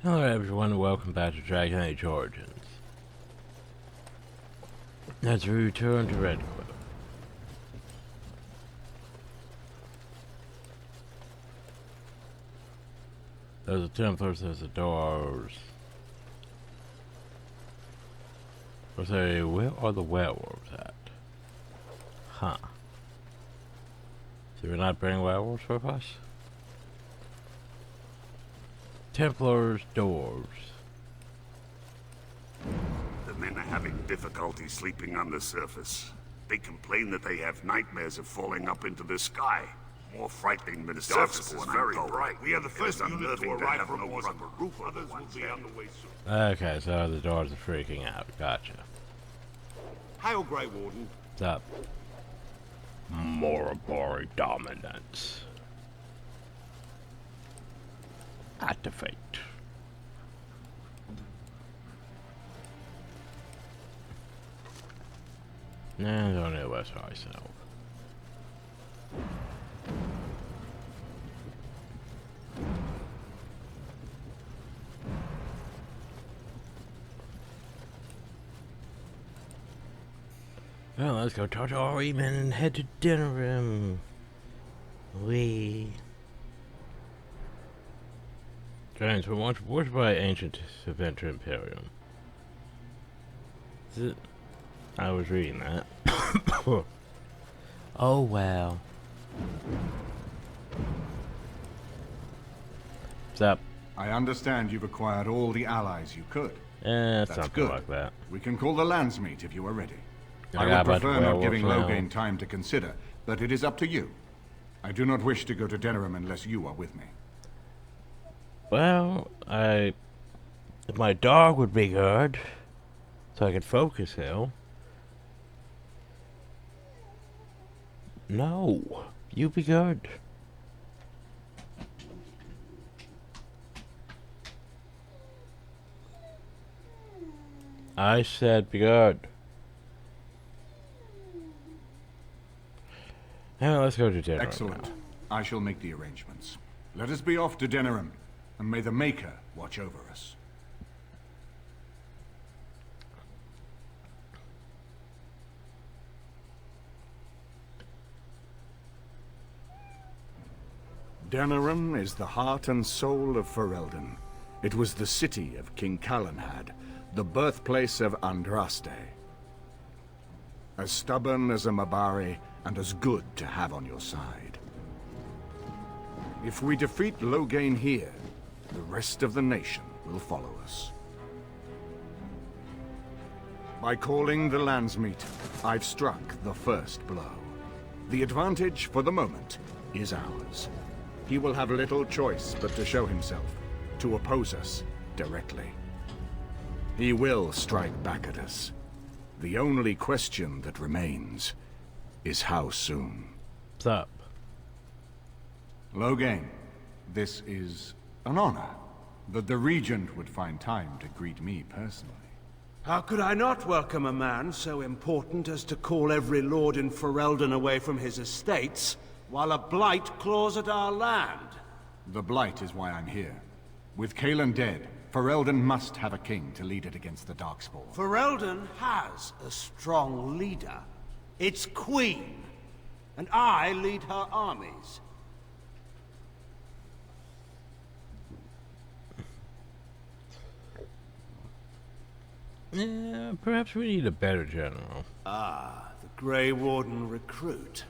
Hello everyone and welcome back to Dragon Age Origins. As we return to Red Quill. There's the Templars, there's the doors. I say, where are the werewolves at? Huh. Did we not bring werewolves with us? Templars, doors. The men are having difficulty sleeping on the surface. They complain that they have nightmares of falling up into the sky. More frightening than the surface is very bright. We are the first unit to arrive from the roof. Others will be on the way soon. Okay, so the doors are freaking out. Gotcha. Hail, Grey Warden. What's up? Moribori dominance. Activate. Nah, I don't know what's myself. Well, let's go talk to our Eamon and head to dinner room. Giants were once worshipped by ancient Saventer Imperium. Is it? I was reading that. Oh well. What's up? I understand you've acquired all the allies you could. That's something good. like that. We can call the Landsmeet if you are ready. I I got a would bunch prefer of not giving werewolves now. Loghain time to consider, but it is up to you. I do not wish to go to Denerim unless you are with me. Well, if my dog would be good, so I could focus him. No, you be good. I said be good. Now let's go to dinner. Excellent. Now. I shall make the arrangements. Let us be off to Denerim, and may the Maker watch over us. Denerim is the heart and soul of Ferelden. It was the city of King Calenhad, the birthplace of Andraste. As stubborn as a Mabari, and as good to have on your side. If we defeat Loghain here, the rest of the nation will follow us. By calling the Landsmeet, I've struck the first blow. The advantage, for the moment, is ours. He will have little choice but to show himself, to oppose us directly. He will strike back at us. The only question that remains is how soon. What's up? Loghain, this is an honor, that the Regent would find time to greet me personally. How could I not welcome a man so important as to call every lord in Ferelden away from his estates, while a blight claws at our land? The Blight is why I'm here. With Cailan dead, Ferelden must have a king to lead it against the Darkspawn. Ferelden has a strong leader. Its queen. And I lead her armies. Yeah, perhaps we need a better general. Ah, the Grey Warden recruit.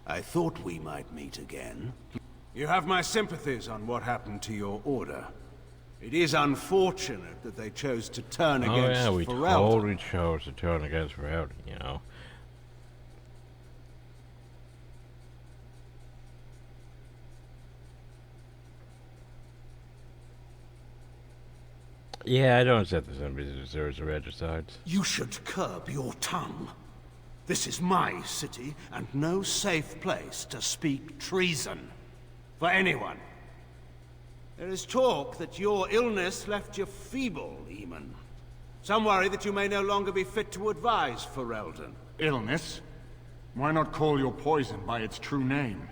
I thought we might meet again. You have my sympathies on what happened to your order. It is unfortunate that they chose to turn Oh against yeah, we Ferelden. totally chose to turn against Ferelden, you know. Yeah, I don't accept that somebody deserves a regicide. You should curb your tongue. This is my city, and no safe place to speak treason. For anyone. There is talk that your illness left you feeble, Eamon. Some worry that you may no longer be fit to advise Ferelden. Illness? Why not call your poison by its true name?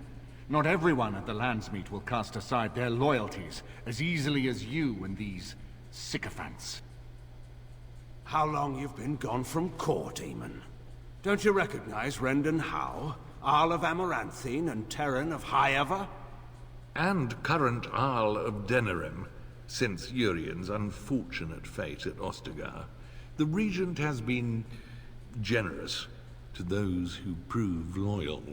Not everyone at the Landsmeet will cast aside their loyalties as easily as you and these sycophants. How long you've been gone from court, Eamon? Don't you recognize Rendon Howe, Arl of Amaranthine and Terran of Highever? And current Arl of Denerim, since Urien's unfortunate fate at Ostagar. The Regent has been generous to those who prove loyal.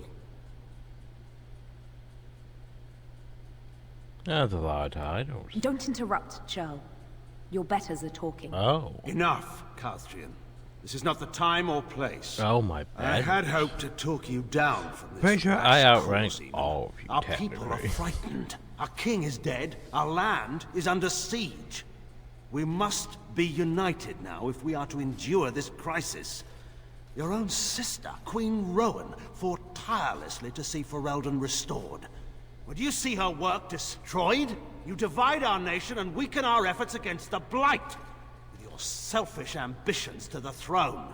That's a lot of titles. Don't interrupt, Churl. Your betters are talking. Oh. Enough, Carthrian. This is not the time or place. Oh, my I bad. had hoped to talk you down from this. Pretty sure rash I outranked course, Eamon. all of you, Our people are technically. frightened. Our king is dead. Our land is under siege. We must be united now if we are to endure this crisis. Your own sister, Queen Rowan, fought tirelessly to see Ferelden restored. Would you see her work destroyed? You divide our nation and weaken our efforts against the Blight, with your selfish ambitions to the throne.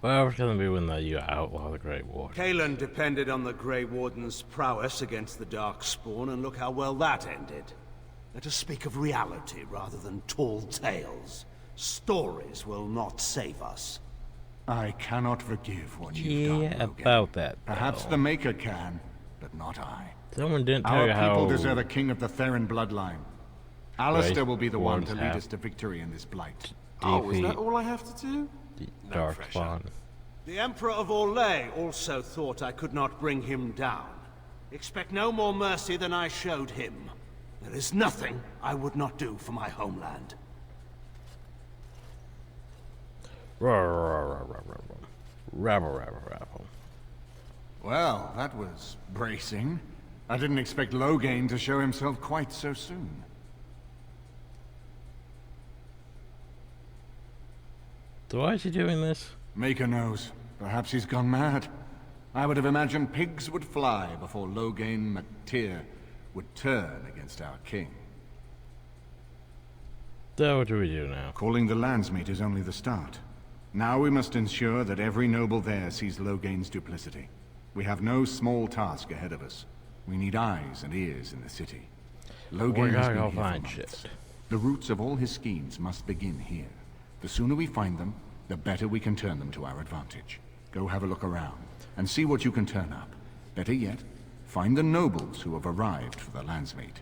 Well, it's gonna be when you outlaw the Great War. Kaelan depended on the Grey Warden's prowess against the Darkspawn, and look how well that ended. Let us speak of reality rather than tall tales. Stories will not save us. I cannot forgive what you've Yeah, done, Logan. about that. Perhaps though. the Maker can, but not I. Someone didn't tell Our you people how deserve a king of the Theron bloodline. Alistair will be the one to Wards lead have us to victory in this blight. Oh, is defeat that all I have to do? the No pressure. Darkspawn. The Emperor of Orlais also thought I could not bring him down. Expect no more mercy than I showed him. There is nothing I would not do for my homeland. Rabble. Well, that was bracing. I didn't expect Logain to show himself quite so soon. So why is he doing this? Maker knows. Perhaps he's gone mad. I would have imagined pigs would fly before Logain MacTyr would turn against our king. So what do we do now? Calling the Landsmeet is only the start. Now we must ensure that every noble there sees Logain's duplicity. We have no small task ahead of us. We need eyes and ears in the city. Logain has gotta been go here for find months. shit. The roots of all his schemes must begin here. The sooner we find them, the better we can turn them to our advantage. Go have a look around, and see what you can turn up. Better yet, find the nobles who have arrived for the Landsmeet.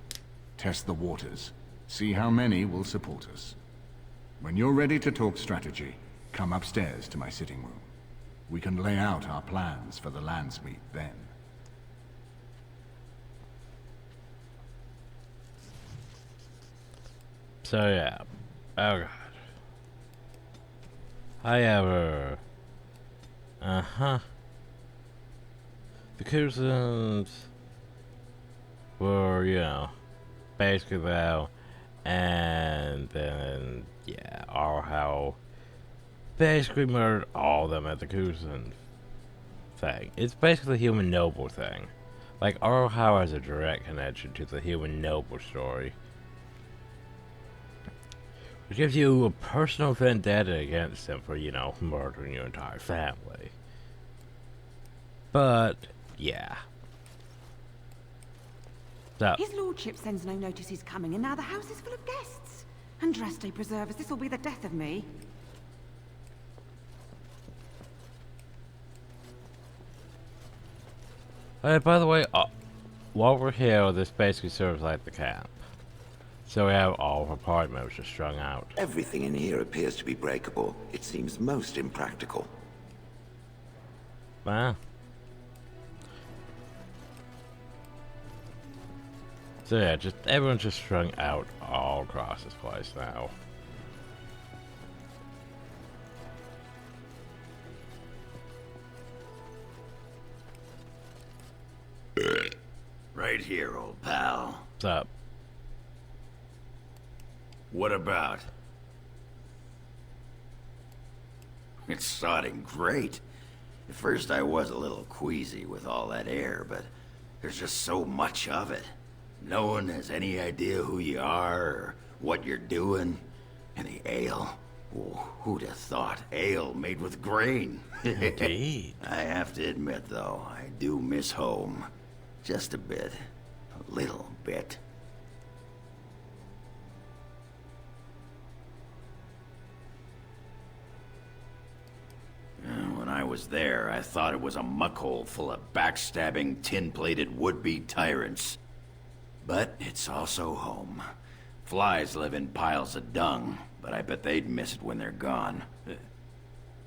Test the waters. See how many will support us. When you're ready to talk strategy, come upstairs to my sitting room. We can lay out our plans for the Landsmeet then. So yeah. Oh god. However. Uh-huh. The Cousins were, you know, basically though, and then yeah, Arhau basically murdered all of them at the Cousin thing. It's basically a human noble thing. Like Arhau has a direct connection to the human noble story. Which gives you a personal vendetta against them for, you know, murdering your entire family. But, yeah. So, His lordship sends no notice he's coming, and now the house is full of guests. Andraste preserve us, this will be the death of me. by the way, while we're here, this basically serves like the camp. So we have all of our party members just strung out. Everything in here appears to be breakable. It seems most impractical. Wow. So yeah, just everyone's just strung out all across this place now. Right here, old pal. What's up? What about? It's sodding great. At first I was a little queasy with all that air, but there's just so much of it. No one has any idea who you are or what you're doing. And the ale, Oh, who'd have thought ale made with grain? Indeed. I have to admit, though, I do miss home. Just a bit. A little bit. When I was there, I thought it was a muckhole full of backstabbing, tin-plated would-be tyrants. But it's also home. Flies live in piles of dung, but I bet they'd miss it when they're gone.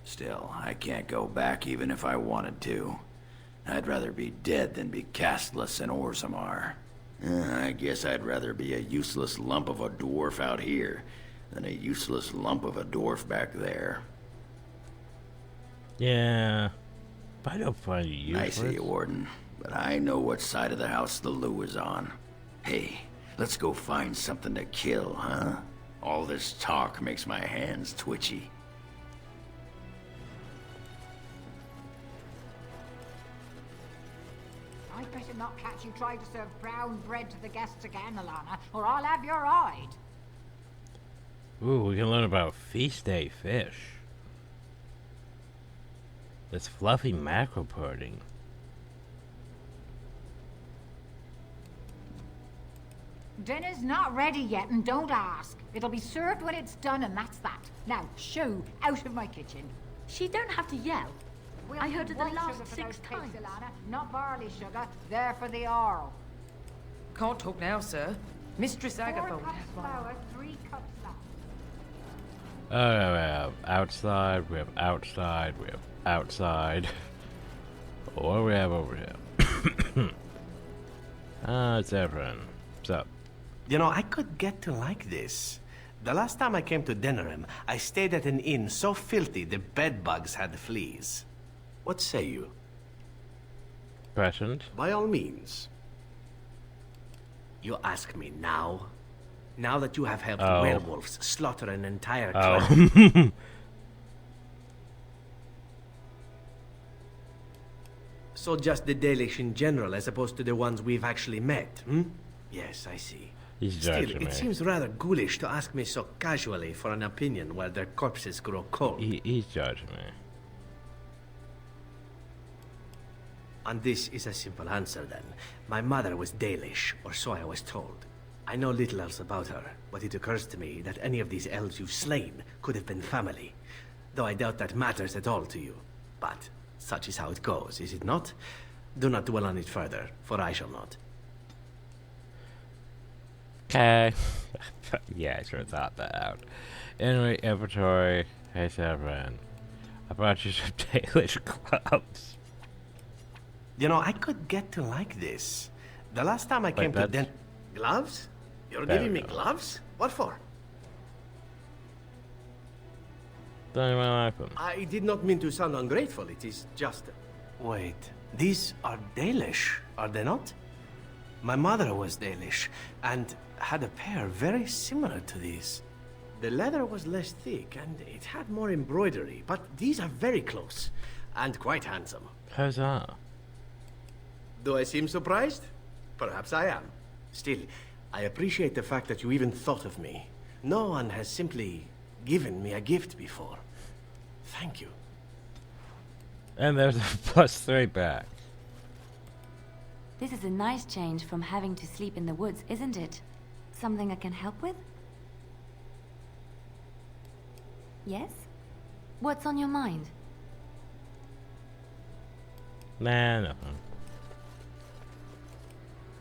Still, I can't go back even if I wanted to. I'd rather be dead than be castless in Orzammar. I guess I'd rather be a useless lump of a dwarf out here than a useless lump of a dwarf back there. Yeah. But I don't find you useless. I see you, Warden, but I know what side of the house the Lou is on. Hey, let's go find something to kill, huh? All this talk makes my hands twitchy. I'd better not catch you trying to serve brown bread to the guests again, Alana, or I'll have your hide. Ooh, we can learn about feast day fish. This fluffy mackerel pudding. Dinner's not ready yet, and don't ask. It'll be served when it's done, and that's that. Now, shoo, out of my kitchen. She don't have to yell. I heard her the White last sugar for 6 those times. cakes, Alana, not barley sugar. They're for the oral. Can't talk now, sir. Mistress 4 Agathon cups has flour, 3 cups lard. Okay, we have outside, we have outside, we have outside. What do we have over here? It's everyone. What's up? You know, I could get to like this. The last time I came to Denerim, I stayed at an inn so filthy the bed bugs had fleas. What say you? Present? By all means. You ask me now? Now that you have helped werewolves slaughter an entire clan? Oh. So just the Dalish in general, as opposed to the ones we've actually met, hmm? Yes, I see. He's Still, judging it me. seems rather ghoulish to ask me so casually for an opinion while their corpses grow cold. He's judging me. And this is a simple answer then. My mother was Dalish, or so I was told. I know little else about her, but it occurs to me that any of these elves you've slain could have been family. Though I doubt that matters at all to you. But such is how it goes, is it not? Do not dwell on it further, for I shall not. Okay. Yeah, I should have thought that out. Anyway, inventory. Hey, Severin. I brought you some Dalish gloves. You know, I could get to like this. The last time I came to Gloves? You're giving me gloves? What for? Don't even like them. I did not mean to sound ungrateful, it is just... Wait, these are Dalish, are they not? My mother was Dalish, and had a pair very similar to these. The leather was less thick, and it had more embroidery, but these are very close, and quite handsome. How's that? Do I seem surprised? Perhaps I am. Still, I appreciate the fact that you even thought of me. No one has simply given me a gift before. Thank you. And there's a +3 back. This is a nice change from having to sleep in the woods, isn't it? Something I can help with? Yes? What's on your mind? Nah, nothing.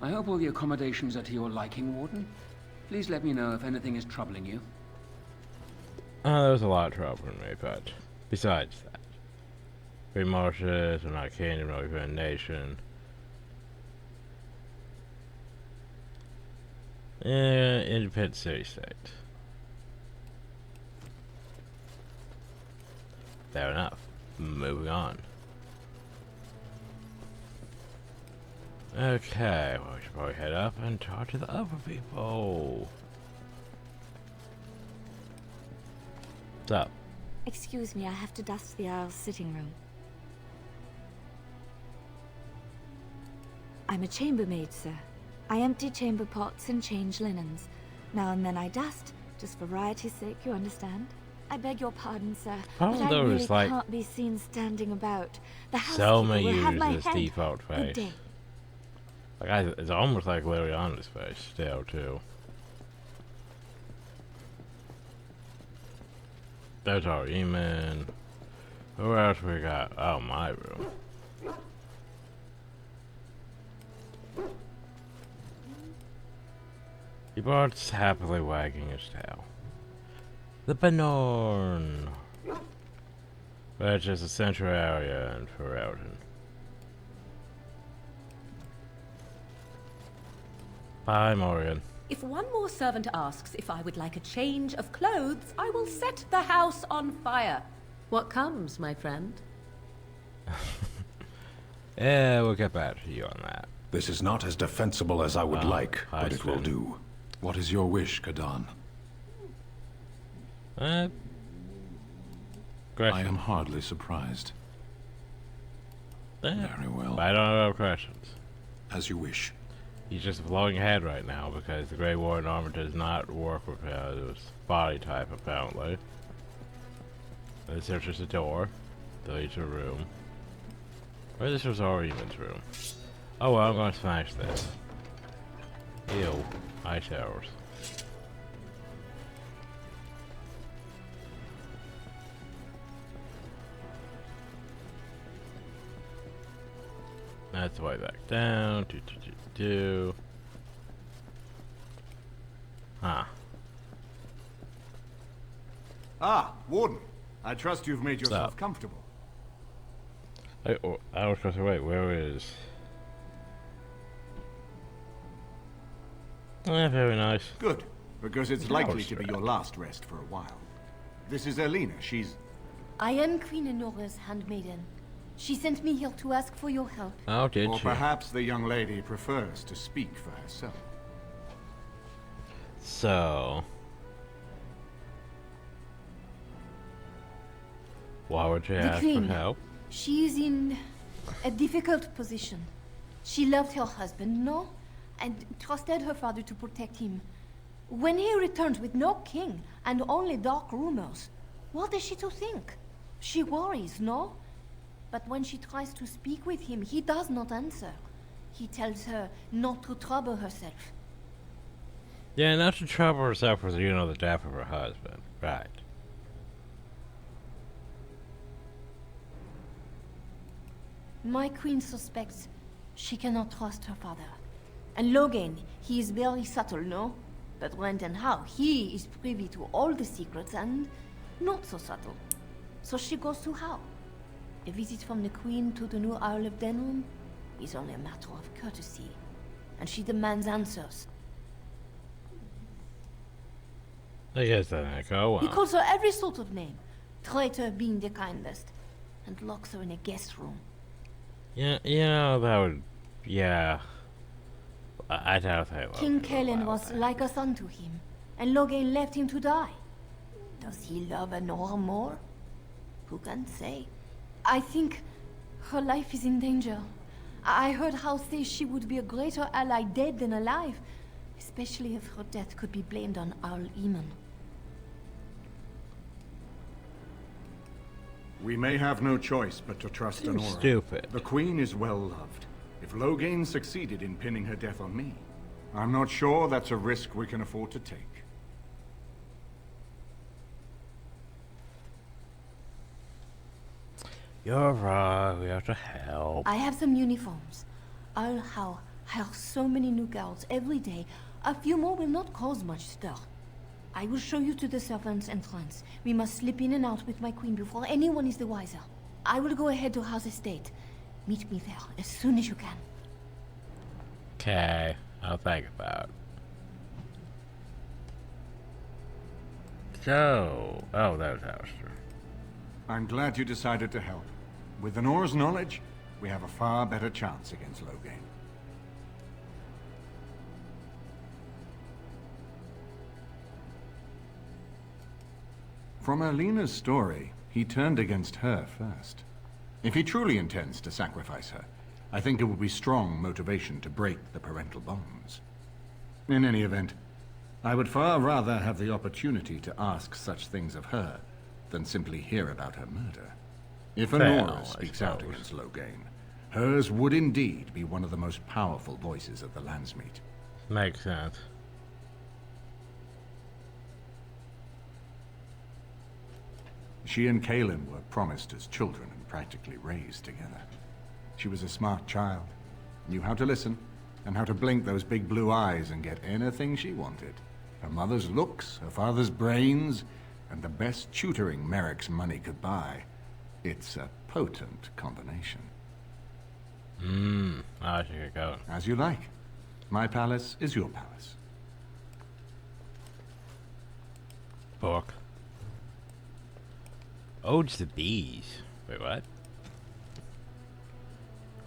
I hope all the accommodations are to your liking, Warden. Please let me know if anything is troubling you. There's a lot of trouble in me, but besides that. Free marshes, we're not a kingdom, not even a nation. Independent city-state. Fair enough. Moving on. Okay, well, we should probably head up and talk to the other people. What's up? Excuse me, I have to dust the Earl's sitting room. I'm a chambermaid, sir. I empty chamber pots and change linens. Now and then I dust, just for variety's sake, you understand? I beg your pardon, sir, Problem but I though really is, like, can't be seen standing about. The so housekeeper many will have use my his head. default Good face. day. Like, it's almost like Liliana's face still, too. There's our Eamon. Who else we got? Oh, my room. He barks happily wagging his tail. The Benorn, which is the central area in Ferelden. Bye, Morgan. If one more servant asks if I would like a change of clothes, I will set the house on fire. What comes, my friend? Yeah, we'll get back to you on that. This is not as defensible as I would like, but it will do. What is your wish, Kadan? I am hardly surprised. Very well. I don't have questions. As you wish. He's just flowing ahead right now because the Grey Warden armor does not work with his body type, apparently. This is just a door that leads to a room. Or this was Orimon's room. Oh well, I'm going to smash this. Ew. Eye showers. That's the way back down. Huh. Ah, Warden. I trust you've made yourself comfortable. I was going to wait, where is... very nice. Good, because it's likely to be your last rest for a while. This is Elena, she's... I am Queen Enora's handmaiden. She sent me here to ask for your help. Oh, did or she? Perhaps the young lady prefers to speak for herself. So... why would you ask for help? She is in a difficult position. She loved her husband, no? And trusted her father to protect him. When he returns with no king and only dark rumors, what is she to think? She worries, no? But when she tries to speak with him, he does not answer. He tells her not to trouble herself. Yeah, not to trouble herself with, you know, the death of her husband. Right. My queen suspects she cannot trust her father. And Logan, he is very subtle, no? But when and how, he is privy to all the secrets and not so subtle. So she goes to how? A visit from the queen to the new Isle of Denham is only a matter of courtesy. And she demands answers. I guess that ain't go well. He calls her every sort of name, traitor being the kindest, and locks her in a guest room. Yeah, you know, that would... yeah. I doubt they will. King Kalen was like a son to him, and Logan left him to die. Does he love Honora more? Who can say? I think her life is in danger. I heard House say she would be a greater ally dead than alive, especially if her death could be blamed on Owl Eamon. We may have no choice but to trust Honora. Stupid. The Queen is well loved. If Logain succeeded in pinning her death on me, I'm not sure that's a risk we can afford to take. You're right, we have to help. I have some uniforms. I'll hire so many new girls every day. A few more will not cause much stir. I will show you to the servants' entrance. We must slip in and out with my queen before anyone is the wiser. I will go ahead to House Estate. Meet me there as soon as you can. Okay, I'll think about it. So... oh, that was Alistair. I'm glad you decided to help. With Honora's knowledge, we have a far better chance against Logain. From Erlena's story, he turned against her first. If he truly intends to sacrifice her, I think it would be strong motivation to break the parental bonds. In any event, I would far rather have the opportunity to ask such things of her than simply hear about her murder. If Fair, Honora I speaks out suppose. against Loghain, hers would indeed be one of the most powerful voices at the Landsmeet. Makes sense. She and Kaelin were promised as children and practically raised together. She was a smart child, knew how to listen, and how to blink those big blue eyes and get anything she wanted. Her mother's looks, her father's brains, and the best tutoring Merrick's money could buy. It's a potent combination. I should get going. As you like. My palace is your palace. Book. Odes to bees. Wait, what?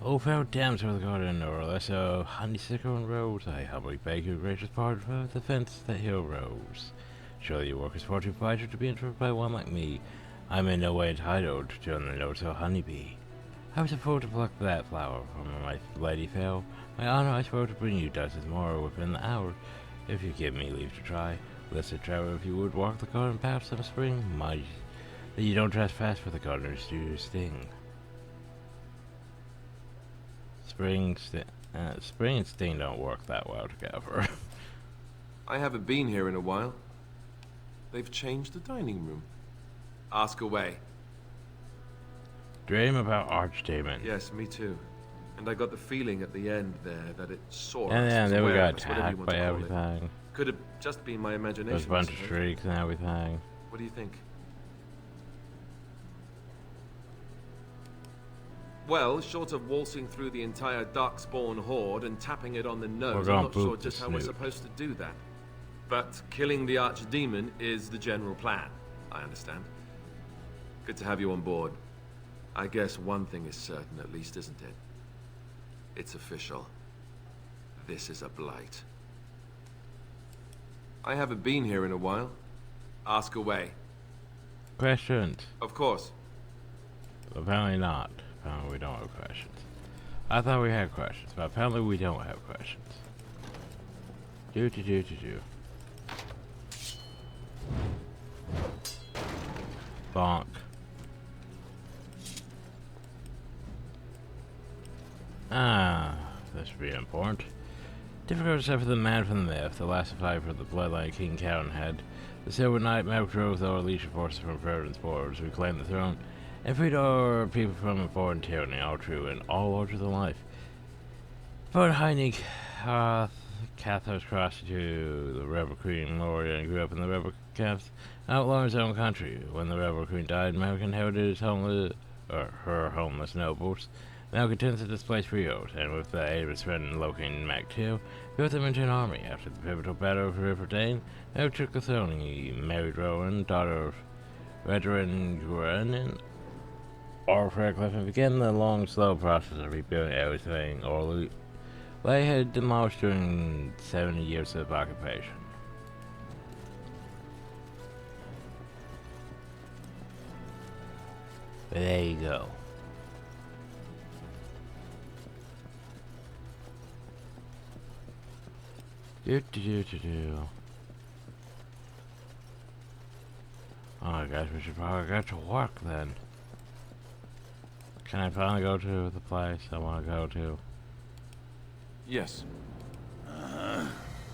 Oh, fair dams for the garden, or less so honeysuckle and rose. I humbly beg your gracious pardon for the fence that hill rose. Surely your work is far too vital to be interrupted by one like me. I'm in no way entitled to join the notes of a honeybee. I was supposed to pluck that flower from my lady fell. My honor I swore to bring you dozens more within the hour, if you give me leave to try. Blessed traveler, if you would walk the garden paths of spring, mind that you don't trespass for the gardeners do sting. Spring and sting don't work that well together. I haven't been here in a while. They've changed the dining room. Ask away. Dream about Archdemon. Yes, me too. And I got the feeling at the end there that it saw us. And then we got us, whatever you attacked want by to call it. everything. Could have just been my imagination. There's a bunch I of suppose. streaks and everything. What do you think? Well, short of waltzing through the entire Darkspawn horde and tapping it on the nose, gonna I'm not sure boot the just how we're snoot. supposed to do that. But killing the Archdemon is the general plan, I understand. Good to have you on board. I guess one thing is certain at least, isn't it? It's official. This is a blight. I haven't been here in a while. Ask away. Questions? Of course. Apparently not. Apparently we don't have questions. I thought we had questions, but apparently we don't have questions. Do. Bonk. This should be important. Difficult except for the man from the myth, the last survivor of the bloodline King Cowdenhead. The Silver Knight met drove our legion forces from Verdant's borders, reclaimed the throne, and freed our people from a foreign tyranny, all true and all larger than life. But Heinig, Cathos crossed to the Rebel Queen Moria and grew up in the rebel camps, outlawing his own country. When the Rebel Queen died, Malcolm inherited his her homeless nobles. Malcolm tends to displace Rios, and with the aid of his friend Loghain Mac II, built them into an army. After the pivotal battle of River Dane, Malcolm took the throne. He married Rowan, daughter of Redrin Gurenin, or Faircliff, and began the long, slow process of rebuilding everything Orley had demolished during 70 years of occupation. But there you go. Oh, I guess we should probably get to work then. Can I finally go to the place I want to go to? Yes.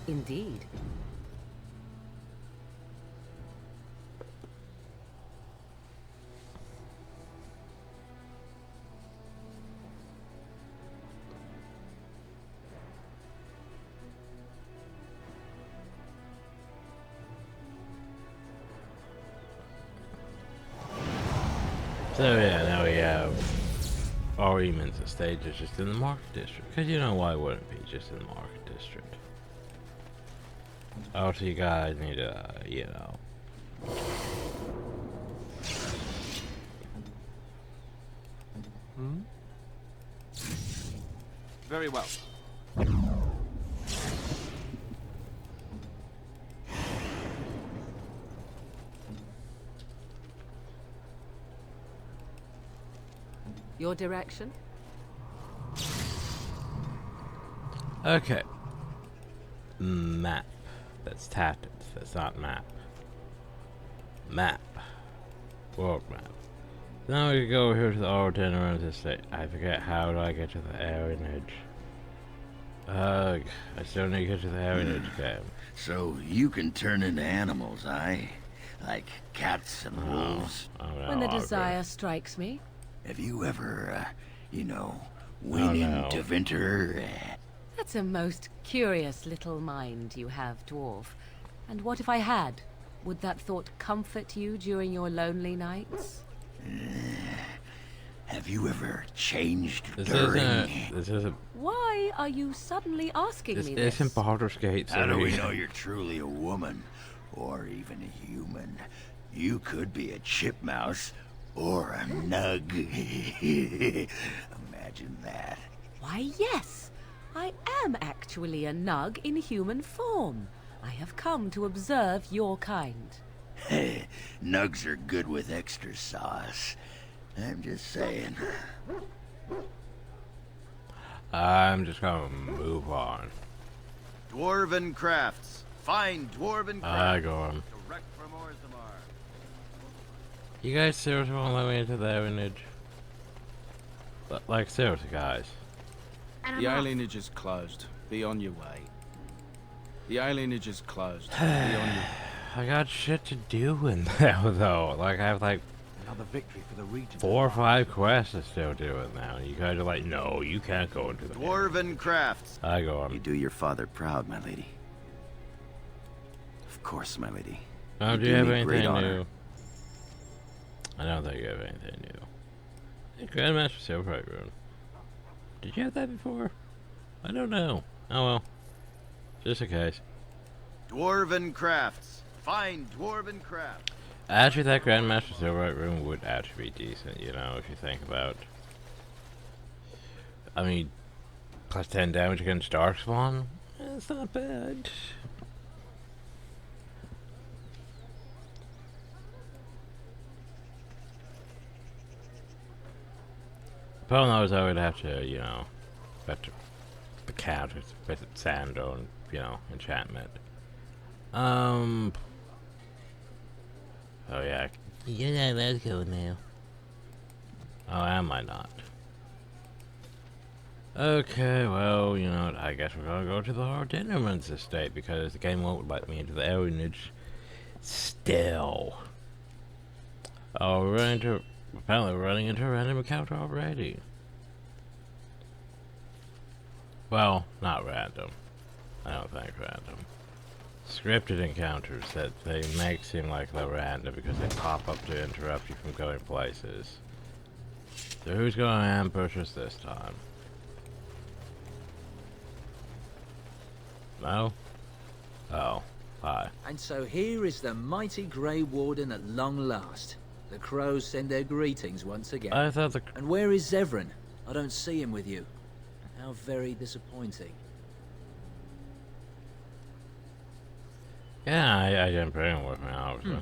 Indeed. So yeah, now we have Ariman's estate is just in the market district. Because you know why wouldn't it be just in the market district? Also, you guys need to, you know. Very well. Your direction? Okay. Map. That's tactics. That's not map. Map. World map. Now we go here to the old Denerim's estate. I forget how do I get to the Arenage. Ugh, I still need to get to the Arenage game. So you can turn into animals, aye? Like cats and wolves? When the desire strikes me. Have you ever, went into winter? That's a most curious little mind you have, dwarf. And what if I had? Would that thought comfort you during your lonely nights? Have you ever changed This isn't. Why are you suddenly asking me this? This isn't Baldur's Gate. How do we know you're truly a woman? Or even a human? You could be a chipmouse or a nug. Imagine that. Why, yes. I am actually a nug in human form. I have come to observe your kind. Nugs are good with extra sauce. I'm just saying. I'm just gonna move on. Dwarven crafts. Find dwarven crafts. I go on. Direct from Orzammar. You guys seriously won't let me into the Arenage? Like, seriously, guys. The alienage is closed. Be on your way. The alienage is closed. Be on your way. I got shit to do in there, though. Like, I have, like, Another victory for the region. 4 or 5 quests to still do it now. You guys are like, no, you can't go into the Dwarven crafts. I go on. You do your father proud, my lady. Of course, my lady. Oh, do you have anything new? I don't think you have anything new. Hey, Grandmaster Silverite Rune. Did you have that before? I don't know. Oh well. Just in case. Dwarven crafts. Find dwarven crafts. Actually, that Grandmaster Silverite Rune would actually be decent, you know, if you think about. I mean, plus 10 damage against Darkspawn? It's not bad. Problem knows I would have to, you know, better the counters with sand on, you know, enchantment. Oh yeah. Yeah, let's go now. Oh, am I not? Okay, well, you know, I guess we're gonna go to the Denderman's estate because the game won't let me into the Arenage still. Oh, apparently we're running into a random encounter already. Well, not random. I don't think random. Scripted encounters that they make seem like they're random because they pop up to interrupt you from going places. So who's going to ambush us this time? No? Oh, hi. And so here is the mighty Grey Warden at long last. The crows send their greetings once again. I thought the... And where is Zevran? I don't see him with you. How very disappointing. Yeah, I didn't bring him with me, obviously.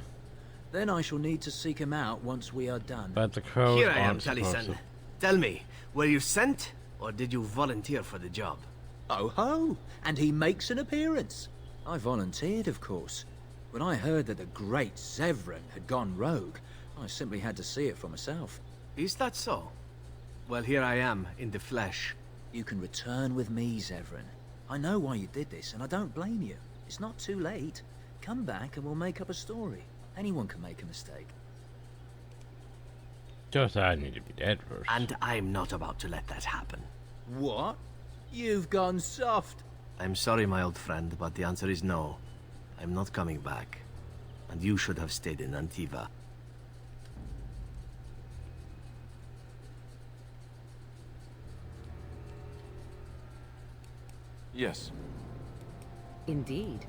Then I shall need to seek him out once we are done. But the crows Here I am, aren't supposed Taliesin. to... Tell me, were you sent, or did you volunteer for the job? Oh ho! And he makes an appearance. I volunteered, of course. When I heard that the great Zevran had gone rogue, I simply had to see it for myself. Is that so? Well, here I am, in the flesh. You can return with me, Zevran. I know why you did this, and I don't blame you. It's not too late. Come back and we'll make up a story. Anyone can make a mistake. Just I need to be dead first. And I'm not about to let that happen. What? You've gone soft. I'm sorry, my old friend, but the answer is no. I'm not coming back. And you should have stayed in Antiva. Yes. Indeed.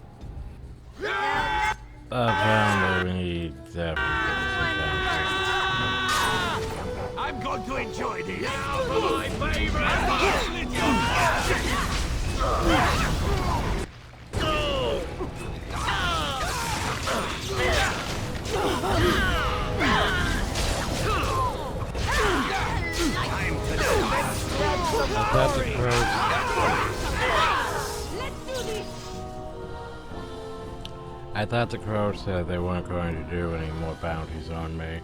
Apparently we need Zephyr. I'm going to enjoy this. Now for my favorite! I thought the crow said they weren't going to do any more bounties on me.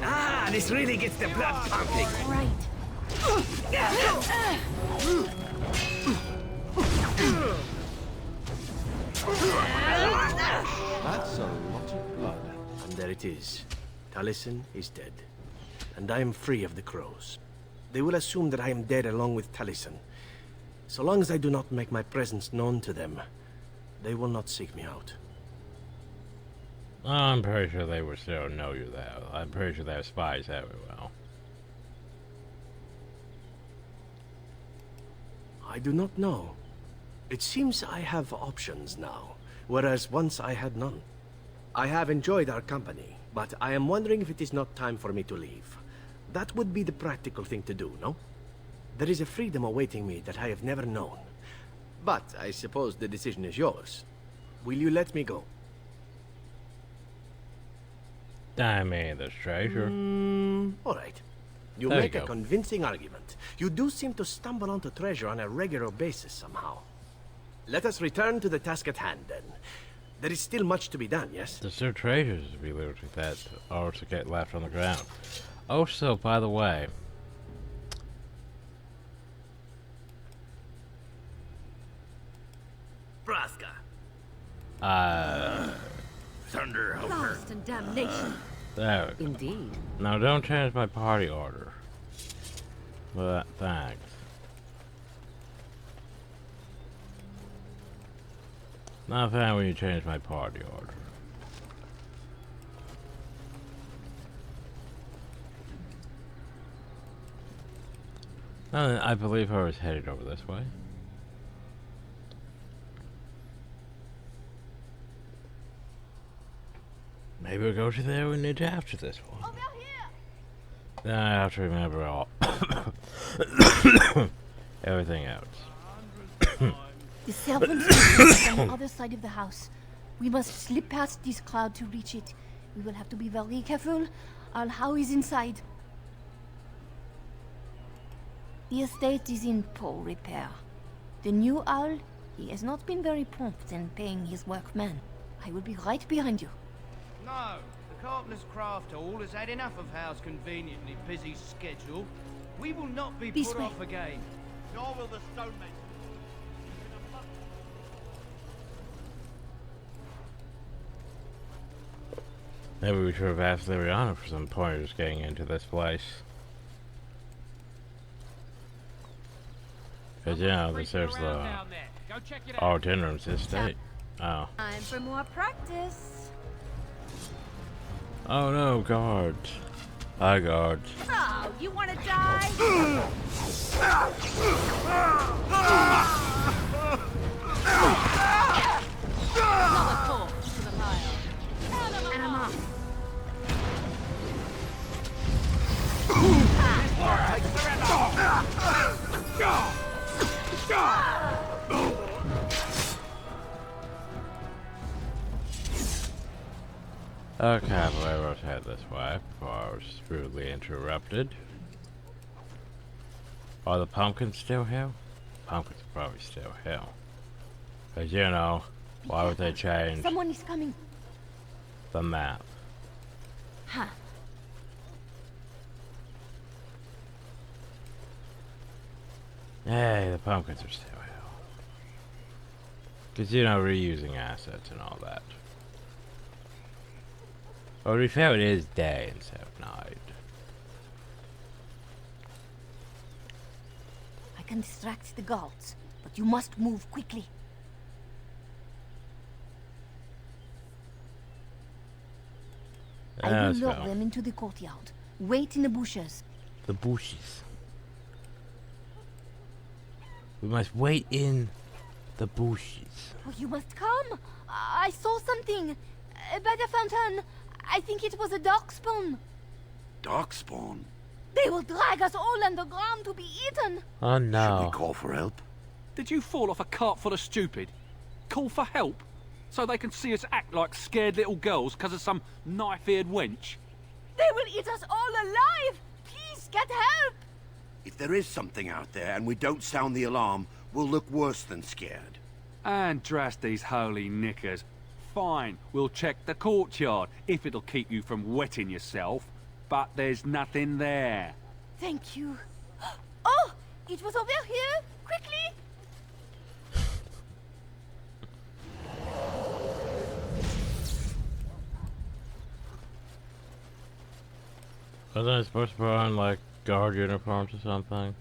Ah, this really gets the blood pumping. Right. That's a lot of blood. And there it is. Taliesin is dead. And I am free of the crows. They will assume that I am dead along with Taliesin. So long as I do not make my presence known to them, they will not seek me out. I'm pretty sure they would still know you're there. I'm pretty sure they have spies everywhere. I do not know. It seems I have options now, whereas once I had none. I have enjoyed our company, but I am wondering if it is not time for me to leave. That would be the practical thing to do, no? There is a freedom awaiting me that I have never known. But I suppose the decision is yours. Will you let me go? I mean, there's treasure. All right. You There you make a go. convincing argument. You do seem to stumble onto treasure on a regular basis somehow. Let us return to the task at hand, then. There is still much to be done, yes? There's still treasures to be looted that are to get left on the ground. Also, by the way, Braska. Thunder help her. Blast and damnation. there we go. Indeed. Now, don't change my party order. But, thanks. Not fine when you change my party order. I believe I was headed over this way. Maybe we'll go to there we need to after this one. Then I have to remember all everything else. The servants are on the other side of the house. We must slip past this crowd to reach it. We will have to be very careful. Our How is inside. The estate is in poor repair. The new owl, he has not been very prompt in paying his workmen. I will be right behind you. No, the Carpenter's Craft Hall has had enough of Howe's conveniently busy schedule. We will not be This put way. off again. Nor will the stonemason. Maybe we should have asked Liriana for some pointers getting into this place. Because, you know, this is the Aldinram's estate. Oh. Time for more practice. Oh no, guards. Hi, guards. Oh, you want to die? Another corpse to the pile. And I'm off. Okay, I believe I was headed this way before I was rudely interrupted. Are the pumpkins still here? Pumpkins are probably still here. Because, you know, why would they change Someone is coming. the map? Huh. Hey, the pumpkins are still here. Because, you know, reusing assets and all that. Well, to be fair, it is day instead of night. I can distract the guards, but you must move quickly. I will Let's lure go. them into the courtyard. Wait in the bushes. The bushes. We must wait in the bushes. Oh, you must come. I saw something. By the fountain. I think it was a darkspawn. Darkspawn? They will drag us all underground to be eaten. Oh no. Should we call for help? Did you fall off a cart full of stupid? Call for help? So they can see us act like scared little girls because of some knife-eared wench? They will eat us all alive! Please, get help! If there is something out there and we don't sound the alarm, we'll look worse than scared. And drast these holy knickers. Fine, we'll check the courtyard, if it'll keep you from wetting yourself. But there's nothing there. Thank you. Oh! It was over here! Quickly! Wasn't I supposed to put on, like, guard uniforms or something?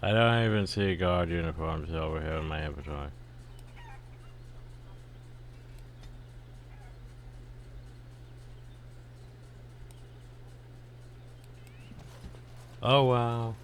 I don't even see guard uniforms over here in my inventory. Oh wow.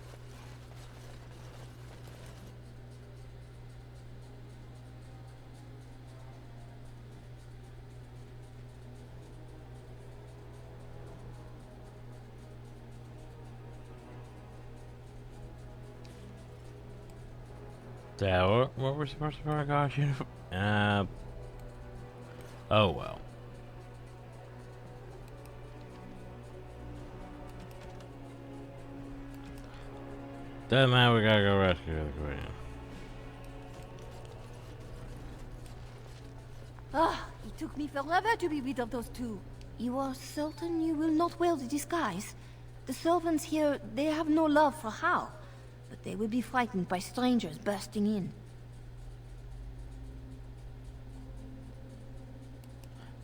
Yeah, what we're supposed to wear a guard uniform? Oh well. Doesn't matter, we gotta go rescue the queen. Ah, it took me forever to be rid of those two. You are certain you will not wear the disguise? The servants here, they have no love for Hal, but they will be frightened by strangers bursting in.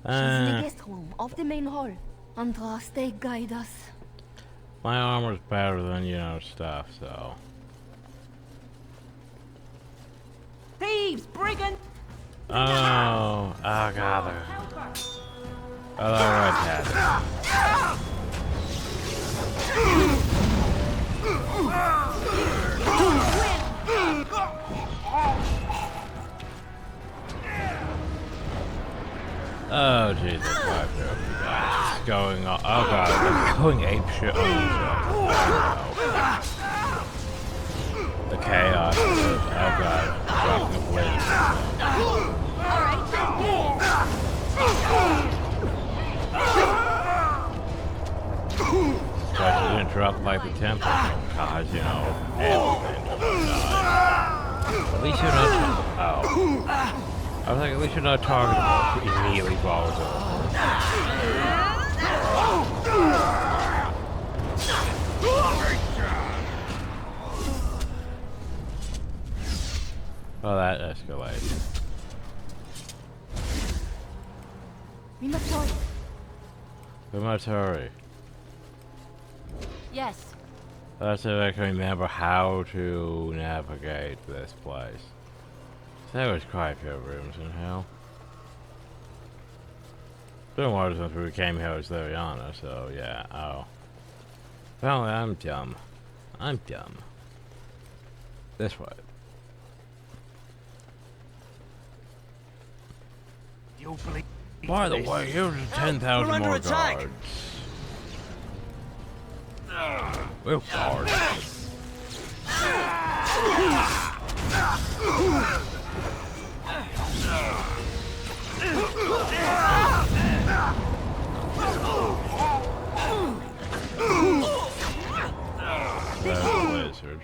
She's in the guest room of the main hall. Andras, they guide us. My armor's better than, you know, stuff, so. Thieves! Brigands! Oh, god. Oh, right, Dad. Oh, Jesus Christ. It's going on. Oh, God. It's going ape shit on themselves. The chaos. Oh, God. Dropping the blade. But you didn't drop like the temple because, you know, everything died. At least you're not. Oh. I was like, at least you're not targetable. It immediately falls over. Well, that escalated. We must hurry. We must hurry. Yes. That's if I can remember how to navigate this place. There was quite a few rooms in here. It's been a while since we came here as Liliana, so yeah, oh. Well, I'm dumb. I'm dumb. This way. By the way, here's 10,000 more guards. We'll guard. There's a lizard.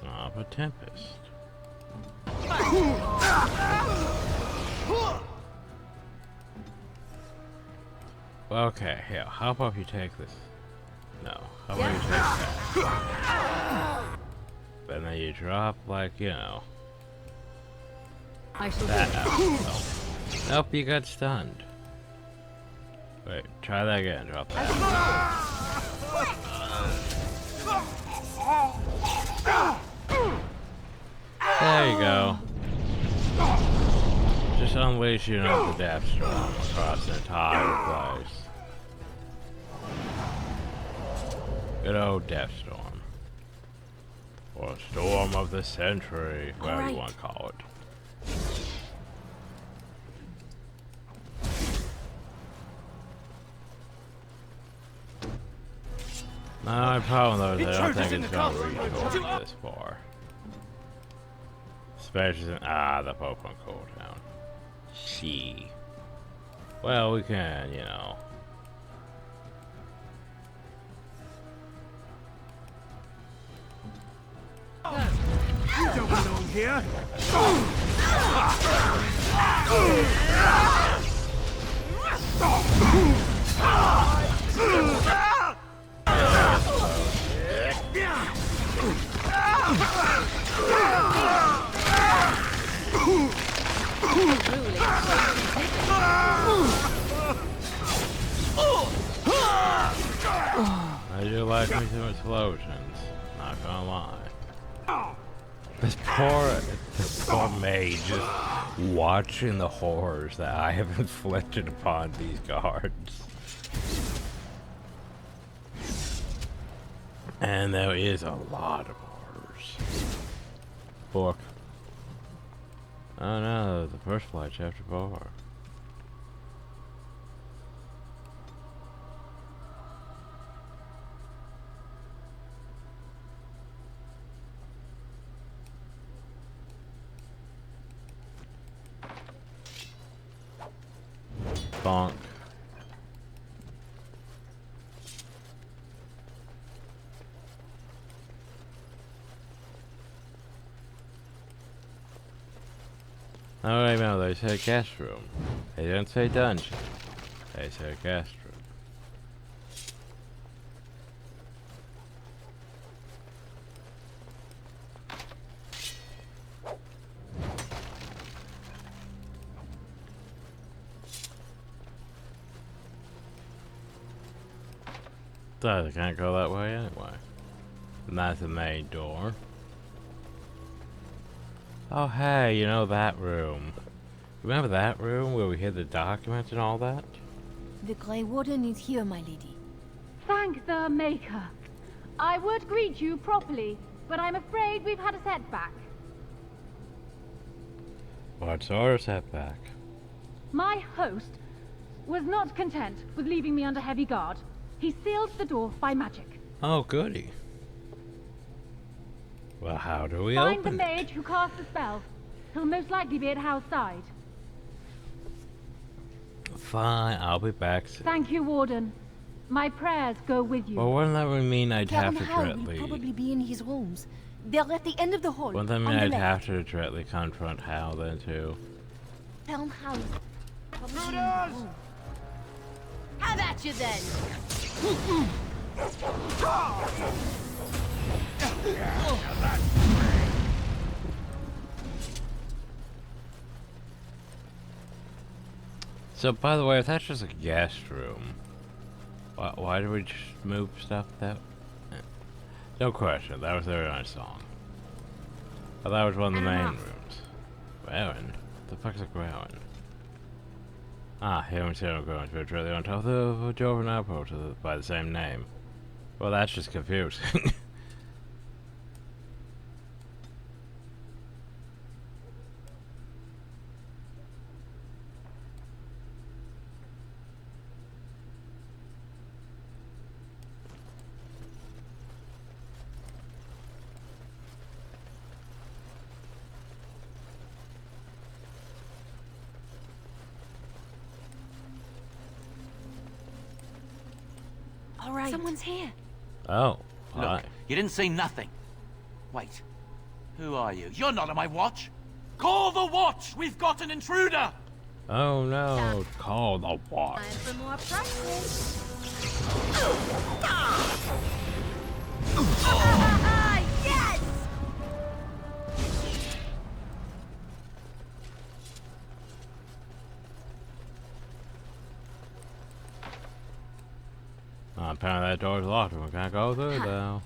Ah, a tempest. Okay, here, how about you take this? No, how about you take that? And then you drop, like, you know. I shall that out. Oh. Nope, you got stunned. Wait, try that again, drop that. There you go. Just unleash, you know, the death storm across the entire place. Good old Death Storm. Or Storm of the Century, whatever you want to call it. My problem though is I don't think it's gonna reach over this far. Especially in, the Pokemon cooldown. She. Well, we can, you know. You don't belong here. I do like me some explosions, not gonna lie. This poor mage just watching the horrors that I have inflicted upon these guards. And there is a lot of horrors. Book. Oh no, the first flight, chapter 4. Bonk. Oh wait, no, they said guest room. They didn't say dungeon. They said guest room. So they can't go that way anyway. And that's the main door. Oh hey, you know that room. Remember that room where we hid the documents and all that? The Grey Warden is here, my lady. Thank the Maker. I would greet you properly, but I'm afraid we've had a setback. What sort of setback? My host was not content with leaving me under heavy guard. He sealed the door by magic. Oh goody. Well, how do we Find open the mage who cast the spell. He'll most likely be at Hal's side. Fine, I'll be back soon. Thank you, Warden. My prayers go with you. Well, wouldn't that mean I'd have to Hal will directly... probably be in his rooms. They're at the end of the hall. Wouldn't that mean on the I'd left. have to directly confront Hal then too? Found Hal. Have at you then. So, by the way, if that's just a guest room, why do we just move stuff that... No question, that was their own song. But that was one of the main rooms. Rowan? The fuck's a Rowan? Ah, here we see I'm going to directly on top of the Jovan Outpost by the same name. Well, that's just confusing. All right. Someone's here. Oh, Look, hi. you didn't say nothing. Wait, who are you? You're not on my watch. Call the watch! We've got an intruder! Oh no, call the watch. Time for more practice. Yes! Apparently that door's locked and we can't go through though.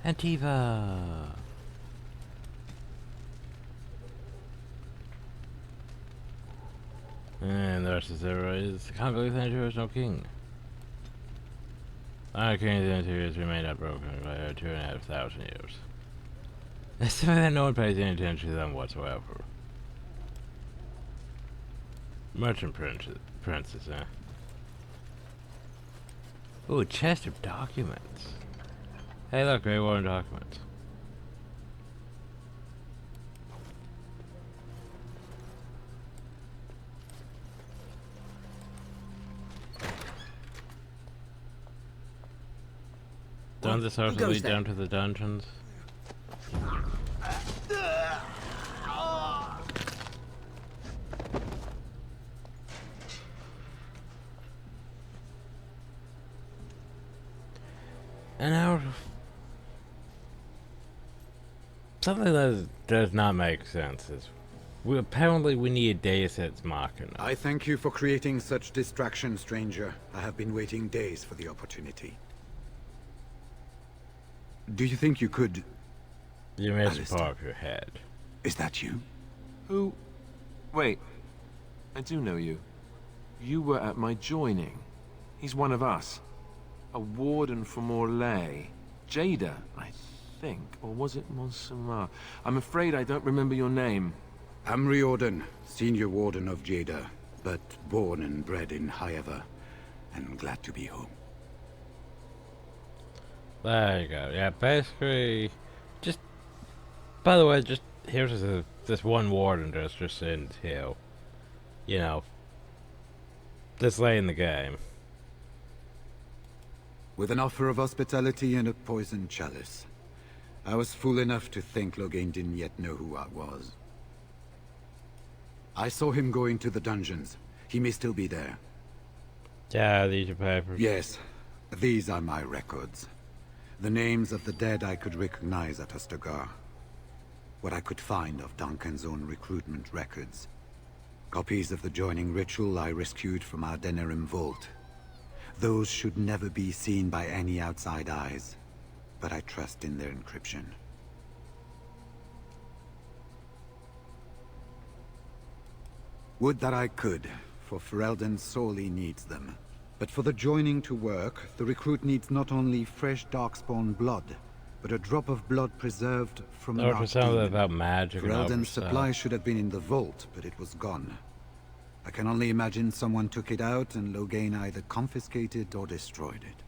Antiva! And the rest of the server is can't believe that there is no king. Our king of the interior has remained unbroken for 2,500 years. It's something that no one pays any attention to them whatsoever. Merchant princess, huh? Ooh, chest of documents. Hey, look, Grey Warren documents. Don't this also lead down to the dungeons? And now, something that does not make sense is, apparently we need Deus Ex Machina. I thank you for creating such distraction, stranger. I have been waiting days for the opportunity. Do you think you could... You missed part of your head. Is that you? Who? Wait. I do know you. You were at my joining. He's one of us. A warden for Morlaix. Jada, I think. Or was it Montsemar? I'm afraid I don't remember your name. I'm Riordan, senior warden of Jada, but born and bred in Highever, and glad to be home. There you go. Yeah, basically, just, by the way, just, here's this one warden that's just into, you know, this late in the game. With an offer of hospitality and a poisoned chalice. I was fool enough to think Loghain didn't yet know who I was. I saw him going to the dungeons. He may still be there. Yeah, these are papers. Yes, these are my records. The names of the dead I could recognize at Ostagar. What I could find of Duncan's own recruitment records. Copies of the joining ritual I rescued from our Denerim vault. Those should never be seen by any outside eyes, but I trust in their encryption. Would that I could, for Ferelden sorely needs them. But for the joining to work, the recruit needs not only fresh Darkspawn blood, but a drop of blood preserved from an archdemon. About magic. Ferelden's supply should have been in the vault, but it was gone. I can only imagine someone took it out and Loghain either confiscated or destroyed it.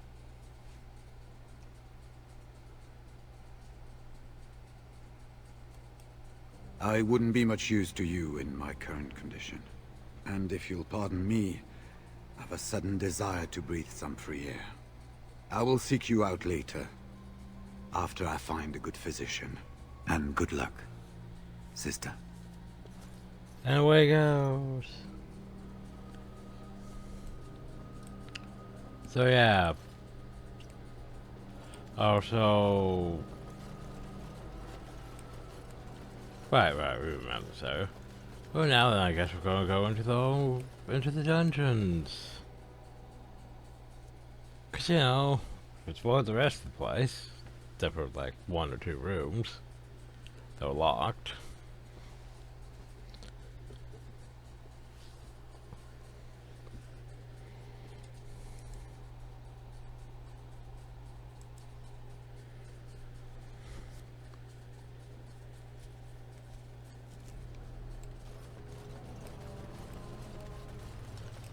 I wouldn't be much use to you in my current condition. And if you'll pardon me, I've a sudden desire to breathe some free air. I will seek you out later, after I find a good physician. And good luck, sister. And away goes. So yeah. Also, right, we remember. So, well, now then, I guess we're gonna go into the dungeons. 'Cause, you know, explore the rest of the place, except for like 1 or 2 rooms that were locked.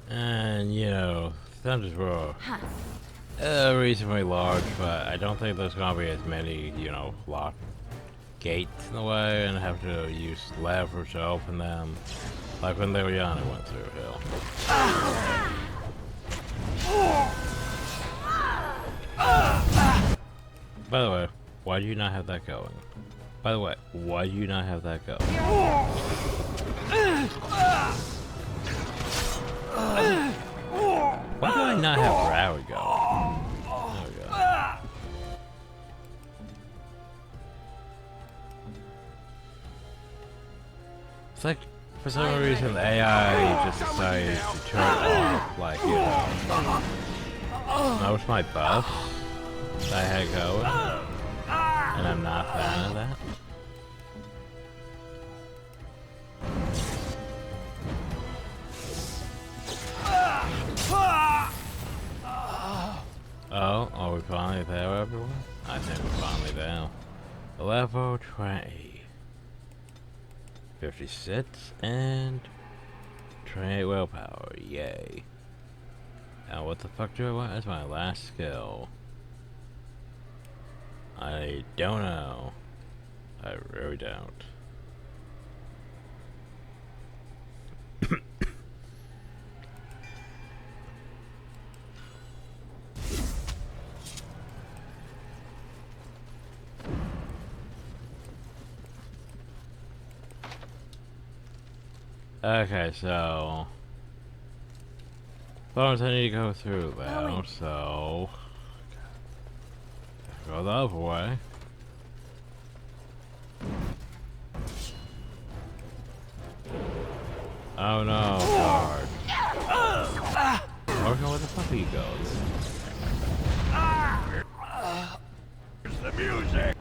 And, you know, dungeons were reasonably large, but I don't think there's gonna be as many, you know, locked gates in the way and have to use levers to open them, like when Liliana went through Hill. By the way, why do you not have that going? By the way, why do you not have that going? Why do I not have Rowie go? There we go. It's like, for some reason, the AI just decided to turn off, like, you know, most of my buffs that I had going, and I'm not a fan of that. Oh, are we finally there, everyone? I think we're finally there. Level 20. 56 and 28 willpower, yay. Now what the fuck do I want as my last skill? I don't know. I really don't. Okay, so bonus I need to go through though, so go the other way. Oh no, guard. Working with the puppy goes. Here's the music.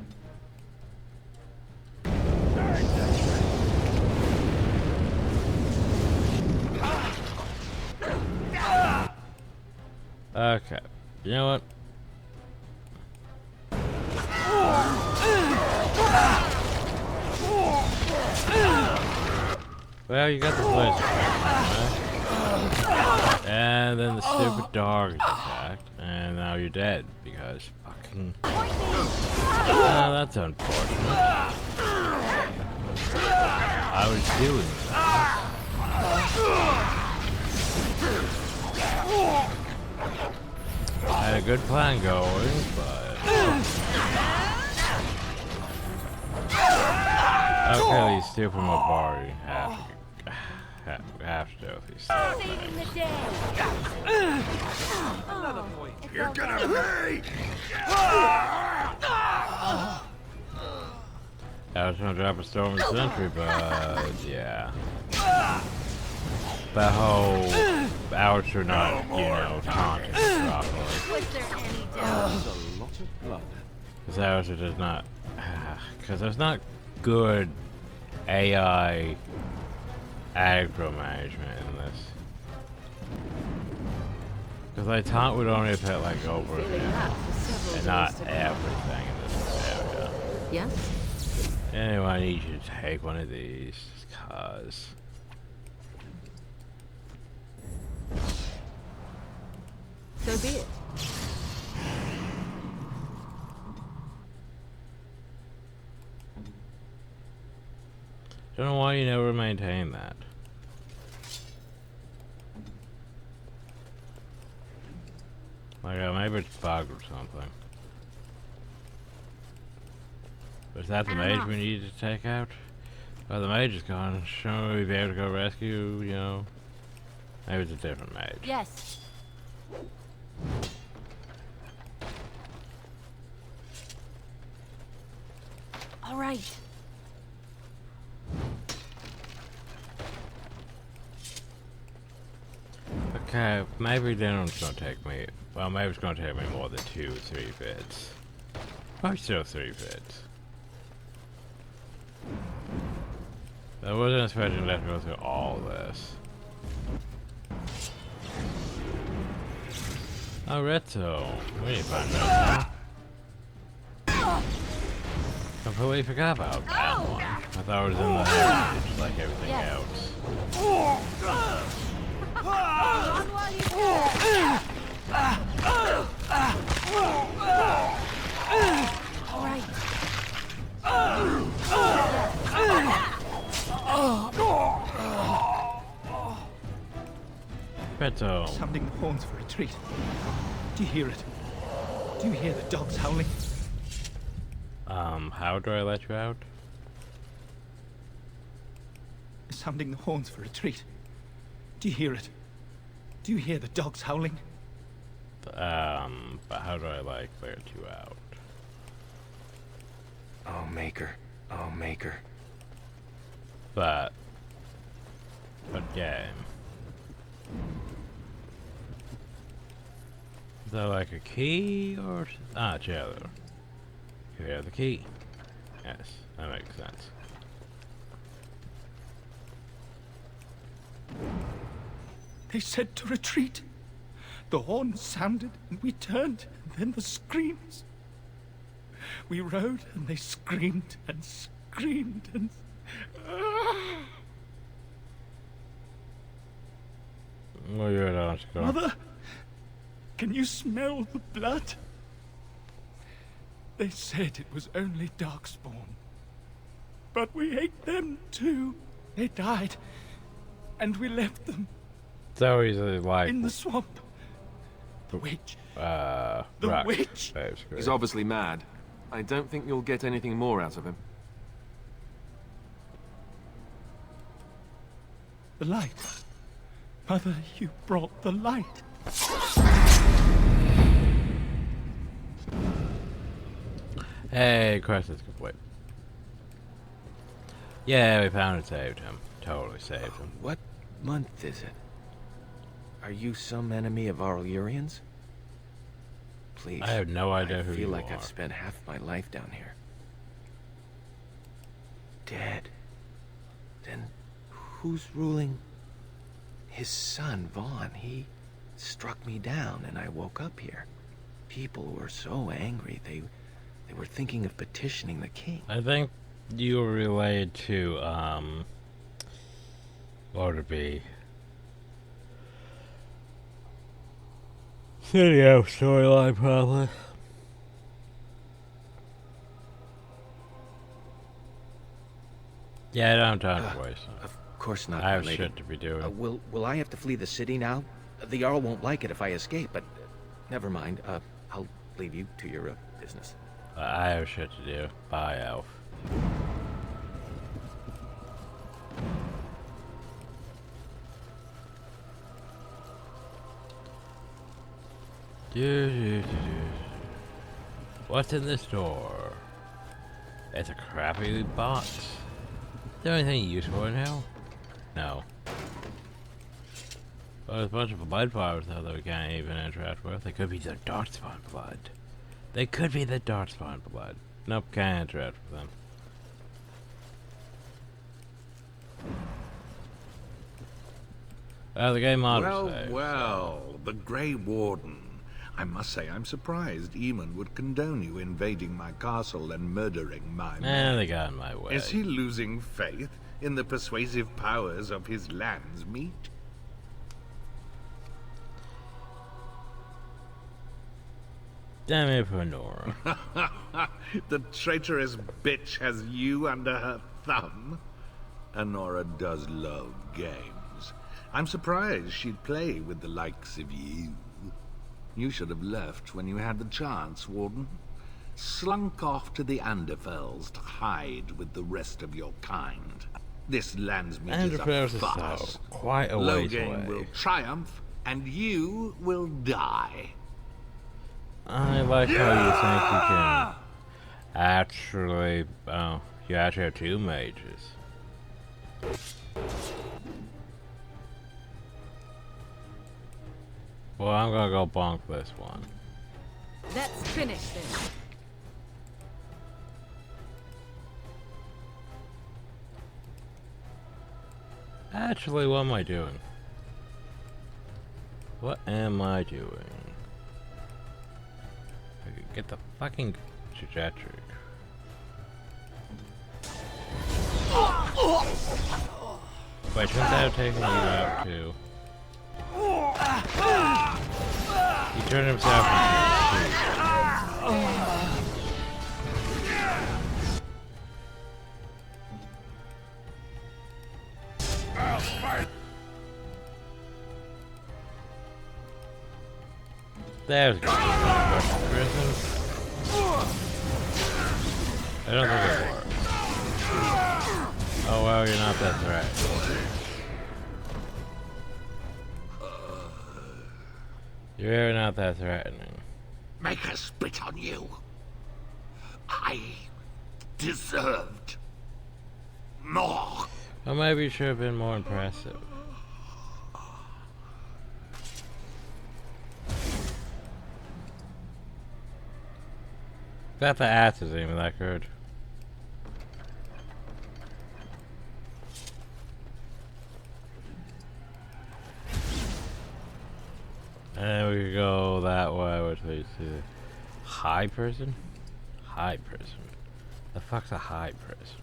Okay, you know what? Well, you got the place, right? And then the stupid dog attacked, and now you're dead because fucking. Oh, that's unfortunate. I was doing that. I had a good plan going, but okay, these stupid Mabari have to do these Saving the day. Another point. You're gonna pay. I was gonna drop a storm sentry, but yeah. That whole ouch or not, you know, taunting properly. Was there any doubt? A lot of blood. Because ouch does not, because there's not good AI aggro management in this. Because I taunt would only hit like over it, and not everything in this area. Yes? Anyway, I need you to take one of these, cause. So be it. Don't know why you never maintain that. Like, maybe it's bugged or something. Is that the mage we need to take out? Oh, the mage is gone. Shouldn't we be able to go rescue, you know? Maybe it's a different mage. Yes. All right. Okay, maybe then it's gonna take me. Well, maybe it's gonna take me more than 2-3 bits. Probably still 3 bits. I wasn't expecting to have to go through all this. Oh, Retto. We need to find Retto. Completely forgot about that one. I thought it was in the heritage like everything else. Retto. Sounding the horns for retreat. Do you hear it? Do you hear the dogs howling? How do I let you out? Sounding the horns for retreat. Do you hear it? Do you hear the dogs howling? But how do I, like, let you out? Oh, Maker. Oh, Maker. But game. Is that like a key or Chandler? Here we have the key. Yes, that makes sense. They said to retreat. The horn sounded and we turned, and then the screams. We rode and they screamed and screamed and... Well, you're not going. Mother, can you smell the blood? They said it was only Darkspawn. But we ate them too. They died, and we left them. So he's like in the swamp. The witch. The witch. He's obviously mad. I don't think you'll get anything more out of him. The light. Mother, you brought the light. Hey, quest is complete. Yeah, we found and saved him. Totally saved him. What month is it? Are you some enemy of our Urians? Please. I have no idea who you are. I feel like I've spent half my life down here. Dead. Then who's ruling? His son, Vaughn. He struck me down and I woke up here. People were so angry. They were thinking of petitioning the king. I think you were related to, what would it be? Video storyline, probably. Yeah, I don't have time to waste. Of course not. I have lady. shit to be doing. Will I have to flee the city now? The Jarl won't like it if I escape, but never mind. I'll leave you to your business. I have shit to do. Bye, elf. What's in this door? It's a crappy box. Is there anything useful in here? No. Well, there's a bunch of blood flowers though that we can't even interact with. They could be the Darkspawn blood. They could be the Darkspawn blood. Nope, can't interact with them. The game model saves. Well, the Grey Warden. I must say I'm surprised Eamon would condone you invading my castle and murdering my men. They got in my way. Is he losing faith in the persuasive powers of his land's meat? Damn it for Nora. The traitorous bitch has you under her thumb. Honora does love games. I'm surprised she'd play with the likes of you. You should have left when you had the chance, Warden. Slunk off to the Anderfells to hide with the rest of your kind. This Landsmeet is a farce. Quite a ways Loghain away. will triumph, and you will die. I like how you think you can actually, you actually have two mages. Well, I'm gonna go bonk this one. Let's finish this. Actually, what am I doing? What am I doing? I could get the fucking trajectory. Wait, shouldn't that have taken you out too? He turned himself into There's good. I don't think it works. Oh well, you're not that threat. You're really not that threatening. Make her spit on you. I deserved more. Well, maybe you should have been more impressive. That the ass isn't even that good. And then we could go that way, which leads to high prison? High prison. The fuck's a high prison?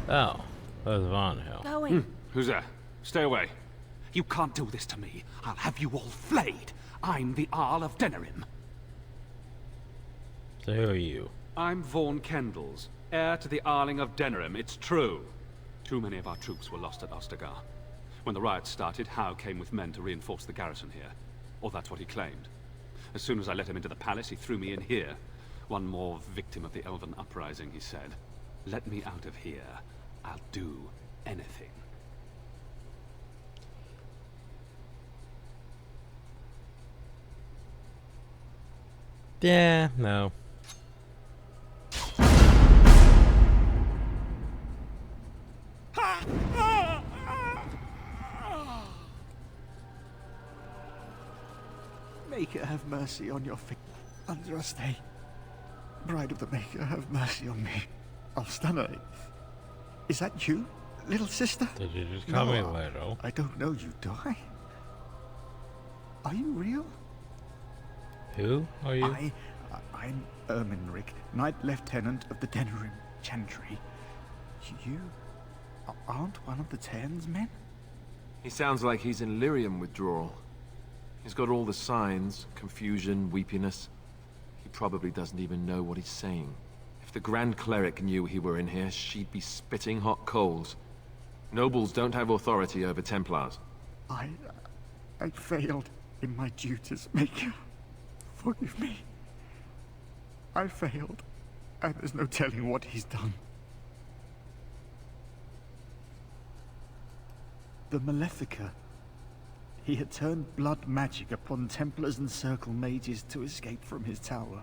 Oh. Where's Von Hill? Going. Who's there? Stay away. You can't do this to me. I'll have you all flayed. I'm the Arl of Denerim. So who are you? I'm Vaughan Kendalls, heir to the Arling of Denerim. It's true. Too many of our troops were lost at Ostagar. When the riots started, Howe came with men to reinforce the garrison here. Or that's what he claimed. As soon as I let him into the palace, he threw me in here. One more victim of the Elven Uprising, he said. Let me out of here. I'll do anything. Yeah, no. Maker, have mercy on your Andraste. Bride of the Maker, have mercy on me. Alstana, is that you, little sister? Did you just call me No, little? I don't know you, do I? Are you real? Who are you? I'm Erminric, Knight Lieutenant of the Denerim Chantry. You aren't one of the Tern's men? He sounds like he's in lyrium withdrawal. He's got all the signs, confusion, weepiness. He probably doesn't even know what he's saying. If the Grand Cleric knew he were in here, she'd be spitting hot coals. Nobles don't have authority over Templars. I failed in my duties, Maker. Forgive me. I failed, and there's no telling what he's done. The Malefica. He had turned blood magic upon Templars and Circle mages to escape from his tower.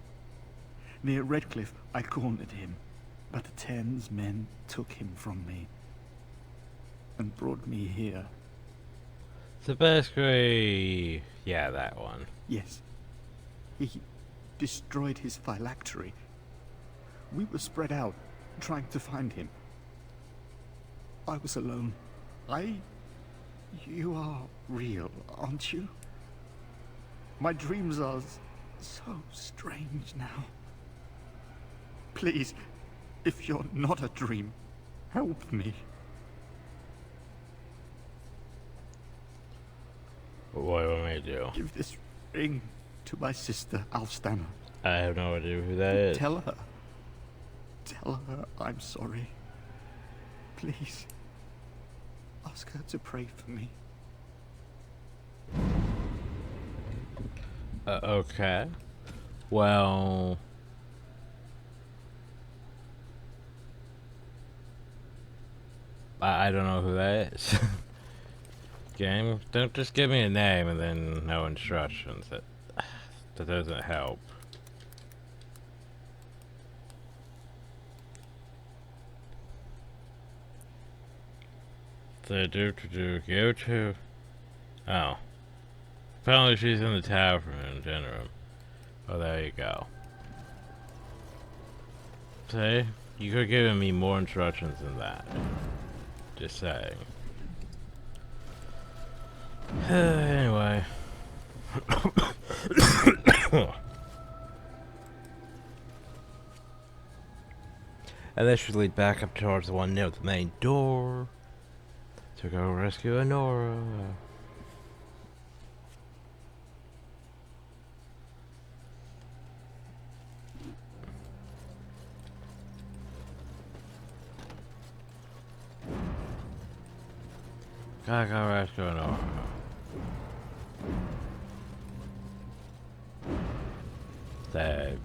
Near Redcliffe, I cornered him, but the Tern's men took him from me and brought me here. So basically, yeah, that one. Yes. He destroyed his phylactery. We were spread out, trying to find him. I was alone. You are real, aren't you? My dreams are so strange now. Please, if you're not a dream, help me. What do you want me to do? Give this ring to my sister, Alstana. I have no idea who that is. Tell her I'm sorry. Please. Ask her to pray for me. Okay. Well... I don't know who that is. Game, don't just give me a name and then no instructions. That doesn't help. So go to... Oh. Apparently she's in the tower in general. Oh, there you go. See? You could have given me more instructions than that. Just saying. Anyway. And this should lead back up towards the one near the main door. To go rescue Honora. Gotta go rescue Honora. Save.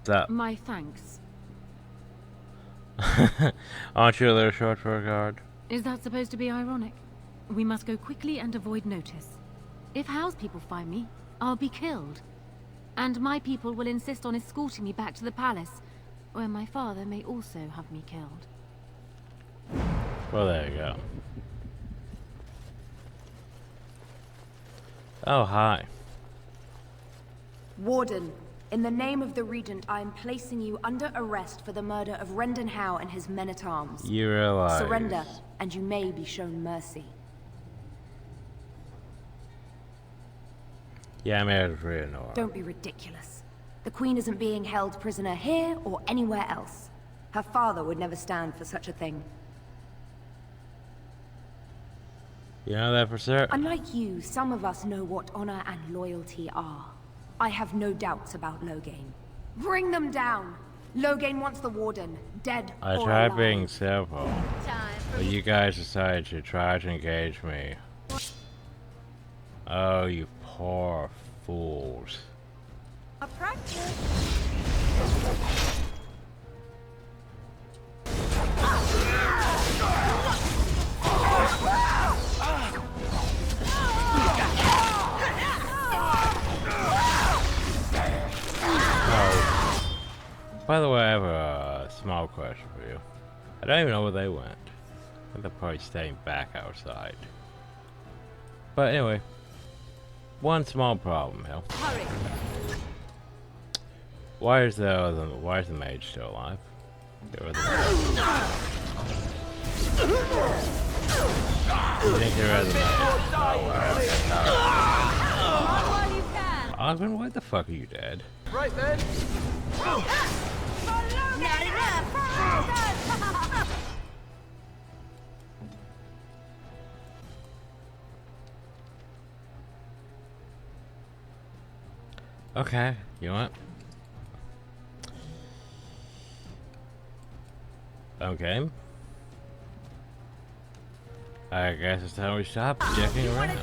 That. My thanks. Aren't you a little short for a guard? Is that supposed to be ironic? We must go quickly and avoid notice. If Howe's people find me, I'll be killed. And my people will insist on escorting me back to the palace, where my father may also have me killed. Well, there you go. Oh, hi. Warden, in the name of the Regent, I am placing you under arrest for the murder of Rendon Howe and his men-at-arms. You realize... Surrender, and you may be shown mercy. Yeah, I'm here for Honora. Don't be ridiculous. The Queen isn't being held prisoner here or anywhere else. Her father would never stand for such a thing. You know that for certain? Unlike you, some of us know what honor and loyalty are. I have no doubts about Loghain. Bring them down! Loghain wants the Warden, dead I or tried alive. being civil, but you guys decided to try to engage me. Oh, you poor fools. A practice. Oh. By the way, I have a small question for you. I don't even know where they went. I think they're probably staying back outside. But anyway, one small problem here. Hurry. Why is the mage still alive? Get rid of the mage. You didn't get rid of the mage. Osmond, why the fuck are you dead? Right then. Not enough. Okay, you know what? Okay. I guess it's time we stop dicking around.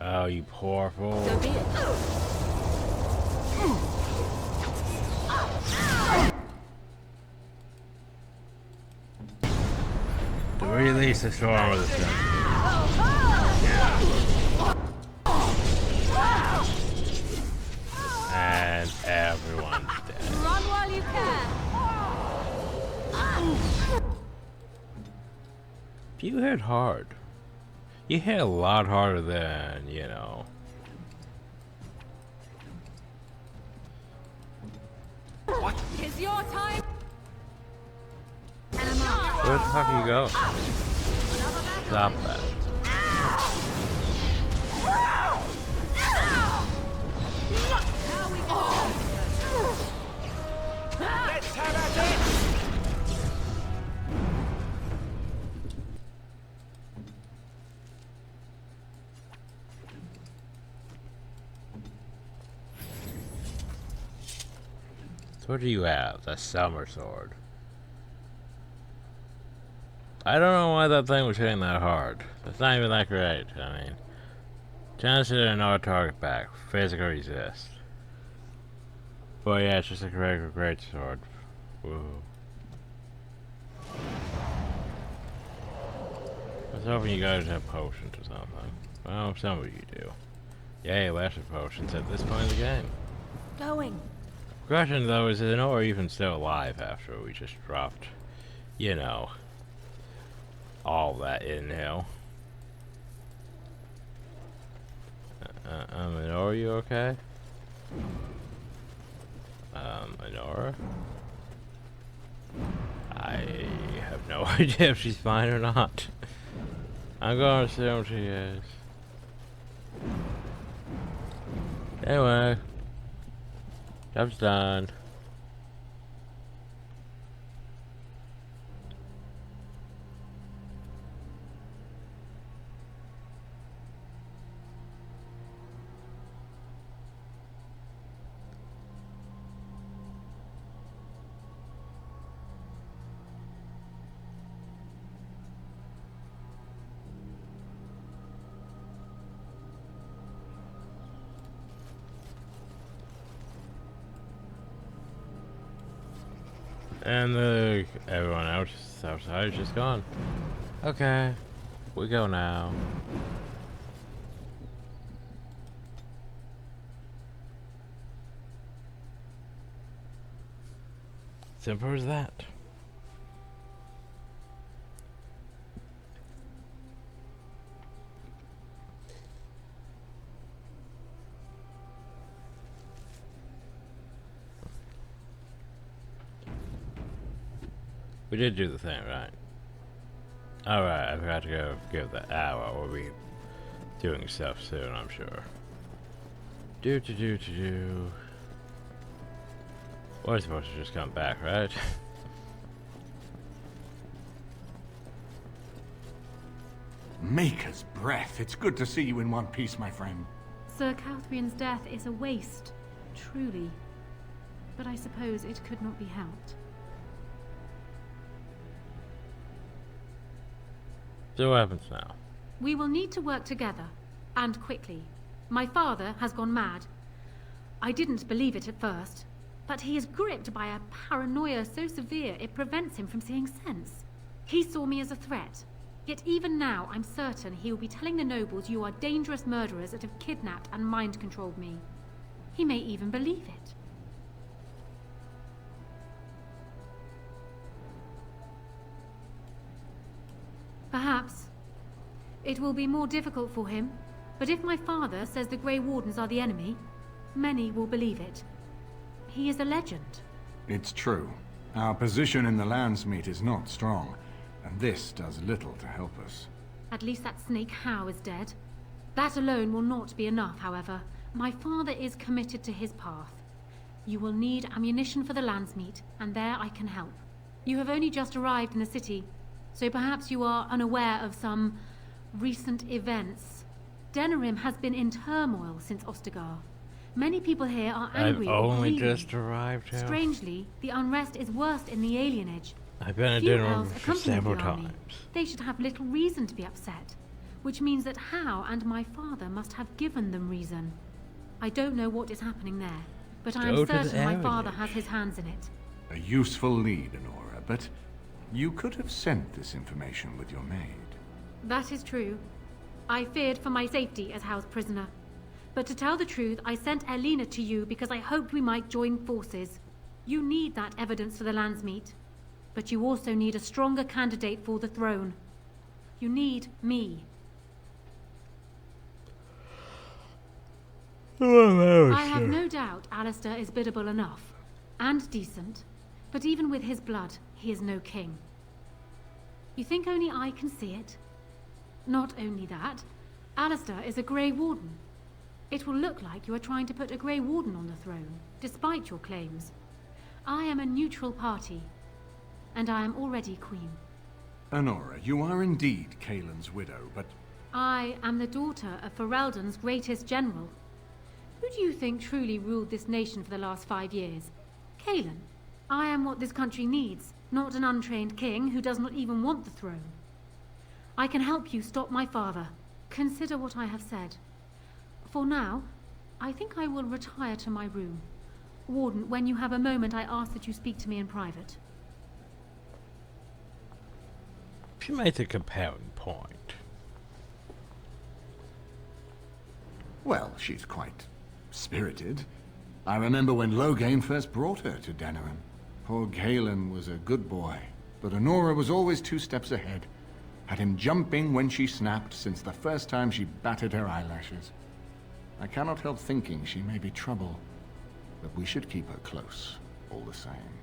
Oh, you poor fool. So be it. To release the storm of the sun. And everyone's dead. Run while you can. You hit hard. You hit a lot harder than, you know. What is your time? Where the fuck are you going? Stop that. Let's have at it. So what do you have? The summer sword. I don't know why that thing was hitting that hard. That's not even that great. I mean, chance to hit another target back. Physical resist. But yeah, it's just a regular great sword. Woo. I was hoping you guys have potions or something. Well, some of you do. Yay, lesser potions at this point in the game. Going. Question though is Nora even still alive after we just dropped, you know, all that inhale? Nora, you okay? Nora? I have no idea if she's fine or not. I'm gonna assume she is. Anyway. Job's done. And everyone else outside is just gone. Okay, we go now. Simple as that. We did do the thing, right? Alright, I forgot to go give the hour. We'll be doing stuff soon, I'm sure. Do. We're supposed to just come back, right? Maker's breath. It's good to see you in one piece, my friend. Sir Catherine's death is a waste, truly. But I suppose it could not be helped. So what happens now? We will need to work together, and quickly. My father has gone mad. I didn't believe it at first, but he is gripped by a paranoia so severe it prevents him from seeing sense. He saw me as a threat, yet even now I'm certain he will be telling the nobles you are dangerous murderers that have kidnapped and mind-controlled me. He may even believe it. Perhaps. It will be more difficult for him, but if my father says the Grey Wardens are the enemy, many will believe it. He is a legend. It's true. Our position in the Landsmeet is not strong, and this does little to help us. At least that snake Howe is dead. That alone will not be enough, however. My father is committed to his path. You will need ammunition for the Landsmeet, and there I can help. You have only just arrived in the city, so perhaps you are unaware of some recent events. Denerim has been in turmoil since Ostagar. Many people here are angry I've only or grieving. just arrived here. Strangely, the unrest is worst in the alienage. I've been at Few dinner elves for accompany several the army. times. They should have little reason to be upset, which means that Howe and my father must have given them reason. I don't know what is happening there, but I am certain my father has his hands in it. A useful lead, Honora, but you could have sent this information with your maid. That is true. I feared for my safety as Howe's prisoner. But to tell the truth, I sent Elena to you because I hoped we might join forces. You need that evidence for the Landsmeet. But you also need a stronger candidate for the throne. You need me. I have no doubt Alistair is biddable enough. And decent. But even with his blood, he is no king. You think only I can see it? Not only that, Alistair is a Grey Warden. It will look like you are trying to put a Grey Warden on the throne, despite your claims. I am a neutral party, and I am already queen. Honora, you are indeed Kaelin's widow, but... I am the daughter of Ferelden's greatest general. Who do you think truly ruled this nation for the last 5 years? Kaelin. I am what this country needs, not an untrained king who does not even want the throne. I can help you stop my father. Consider what I have said. For now, I think I will retire to my room. Warden, when you have a moment, I ask that you speak to me in private. She makes a compelling point. Well, she's quite spirited. I remember when Loghain first brought her to Denerim. Poor Kaelin was a good boy, but Honora was always 2 steps ahead. Had him jumping when she snapped since the first time she batted her eyelashes. I cannot help thinking she may be trouble, but we should keep her close, all the same.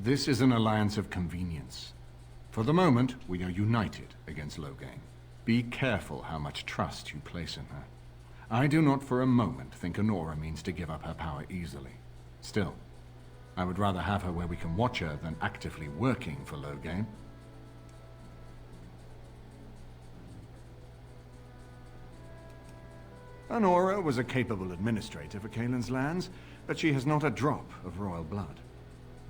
This is an alliance of convenience. For the moment, we are united against Loghain. Be careful how much trust you place in her. I do not for a moment think Honora means to give up her power easily. Still, I would rather have her where we can watch her than actively working for Loghain. Honora was a capable administrator for Kaelin's lands, but she has not a drop of royal blood.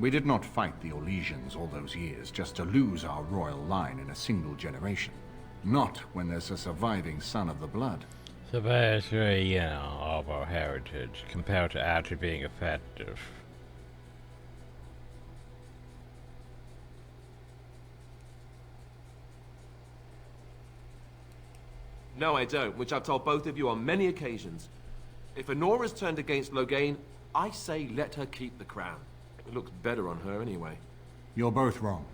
We did not fight the Orlesians all those years just to lose our royal line in a single generation. Not when there's a surviving son of the blood. So basically, you know, all of our heritage compared to actually being effective. No, I don't, which I've told both of you on many occasions. If Honora's turned against Loghain, I say let her keep the crown. It looks better on her anyway. You're both wrong.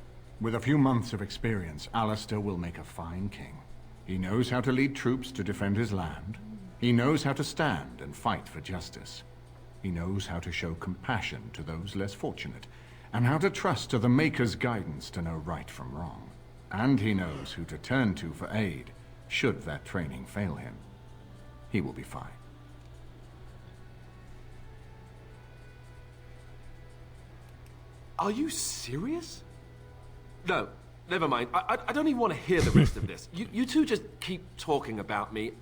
With a few months of experience, Alistair will make a fine king. He knows how to lead troops to defend his land. He knows how to stand and fight for justice. He knows how to show compassion to those less fortunate. and how to trust to the Maker's guidance to know right from wrong. And he knows who to turn to for aid, should that training fail him. He will be fine. Are you serious? No, never mind. I don't even want to hear the rest of this. You two just keep talking about me.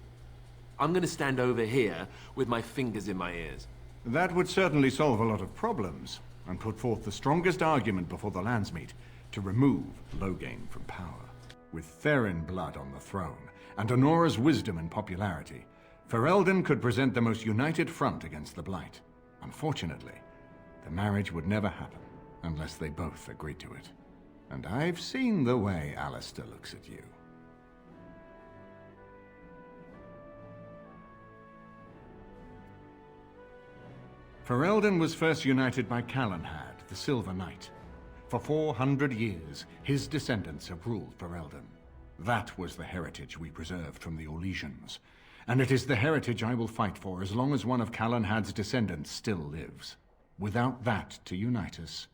I'm gonna stand over here with my fingers in my ears. That would certainly solve a lot of problems, and put forth the strongest argument before the Landsmeet to remove Loghain from power. With Therin blood on the throne, and Honora's wisdom and popularity, Ferelden could present the most united front against the Blight. Unfortunately, the marriage would never happen, unless they both agreed to it. And I've seen the way Alistair looks at you. Ferelden was first united by Calenhad, the Silver Knight. For 400 years, his descendants have ruled Ferelden. That was the heritage we preserved from the Orlesians, and it is the heritage I will fight for as long as one of Calenhad's descendants still lives. Without that to unite us,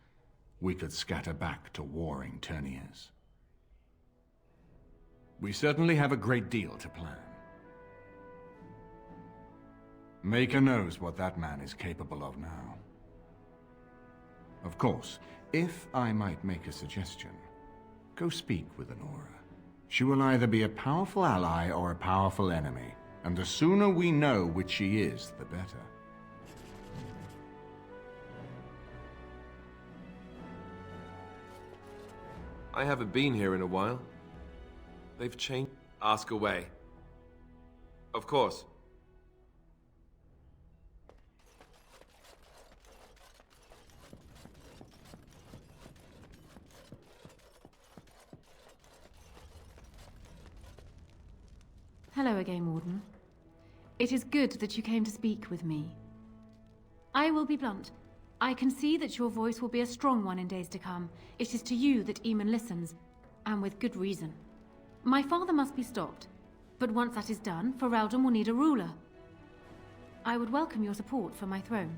we could scatter back to warring Terniers. We certainly have a great deal to plan. Maker knows what that man is capable of now. Of course, if I might make a suggestion, go speak with Honora. She will either be a powerful ally or a powerful enemy, and the sooner we know which she is, the better. I haven't been here in a while. They've changed. Ask away. Of course. Hello again, Warden. It is good that you came to speak with me. I will be blunt. I can see that your voice will be a strong one in days to come. It is to you that Eamon listens, and with good reason. My father must be stopped, but once that is done, Ferelden will need a ruler. I would welcome your support for my throne.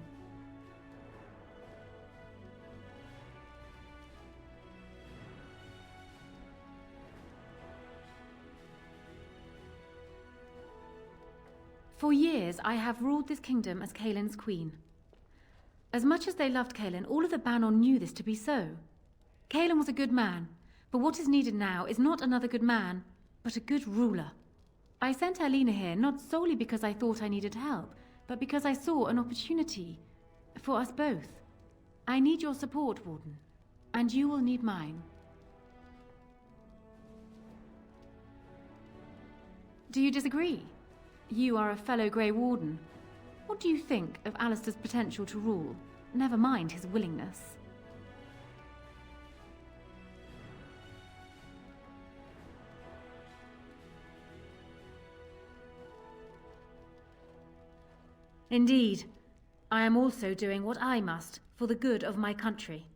For years, I have ruled this kingdom as Kaelin's queen. As much as they loved Kaelin, all of the Banon knew this to be so. Kaelin was a good man, but what is needed now is not another good man, but a good ruler. I sent Alina here not solely because I thought I needed help, but because I saw an opportunity for us both. I need your support, Warden, and you will need mine. Do you disagree? You are a fellow Grey Warden. What do you think of Alistair's potential to rule? Never mind his willingness. Indeed. I am also doing what I must for the good of my country.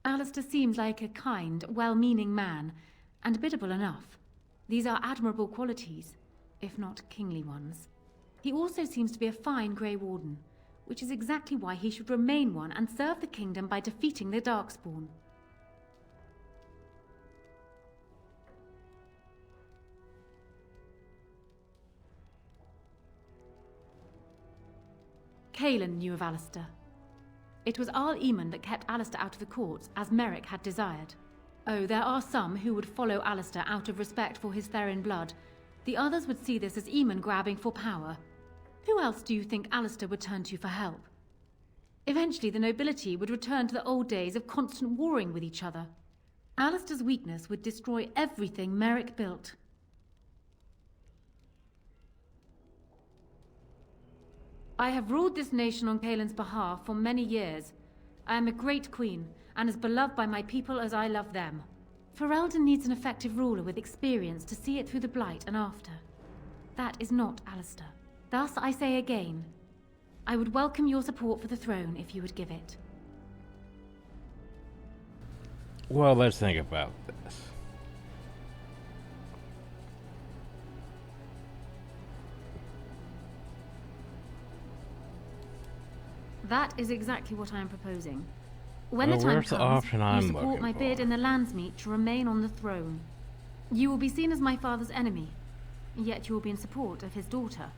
Alistair seems like a kind, well-meaning man, and biddable enough. These are admirable qualities, if not kingly ones. He also seems to be a fine Grey Warden, which is exactly why he should remain one and serve the kingdom by defeating the Darkspawn. Kaelin knew of Alistair. It was Arl Eamon that kept Alistair out of the courts, as Merrick had desired. Oh, there are some who would follow Alistair out of respect for his Therin blood. The others would see this as Eamon grabbing for power. Who else do you think Alistair would turn to for help? Eventually, the nobility would return to the old days of constant warring with each other. Alistair's weakness would destroy everything Merrick built. I have ruled this nation on Kaelin's behalf for many years. I am a great queen, and as beloved by my people as I love them. Ferelden needs an effective ruler with experience to see it through the Blight and after. That is not Alistair. Thus, I say again, I would welcome your support for the throne if you would give it. Well, let's think about this. That is exactly what I am proposing. When the time where's the comes, option you I'm support looking my for? bid in the Landsmeet to remain on the throne. You will be seen as my father's enemy, yet you will be in support of his daughter.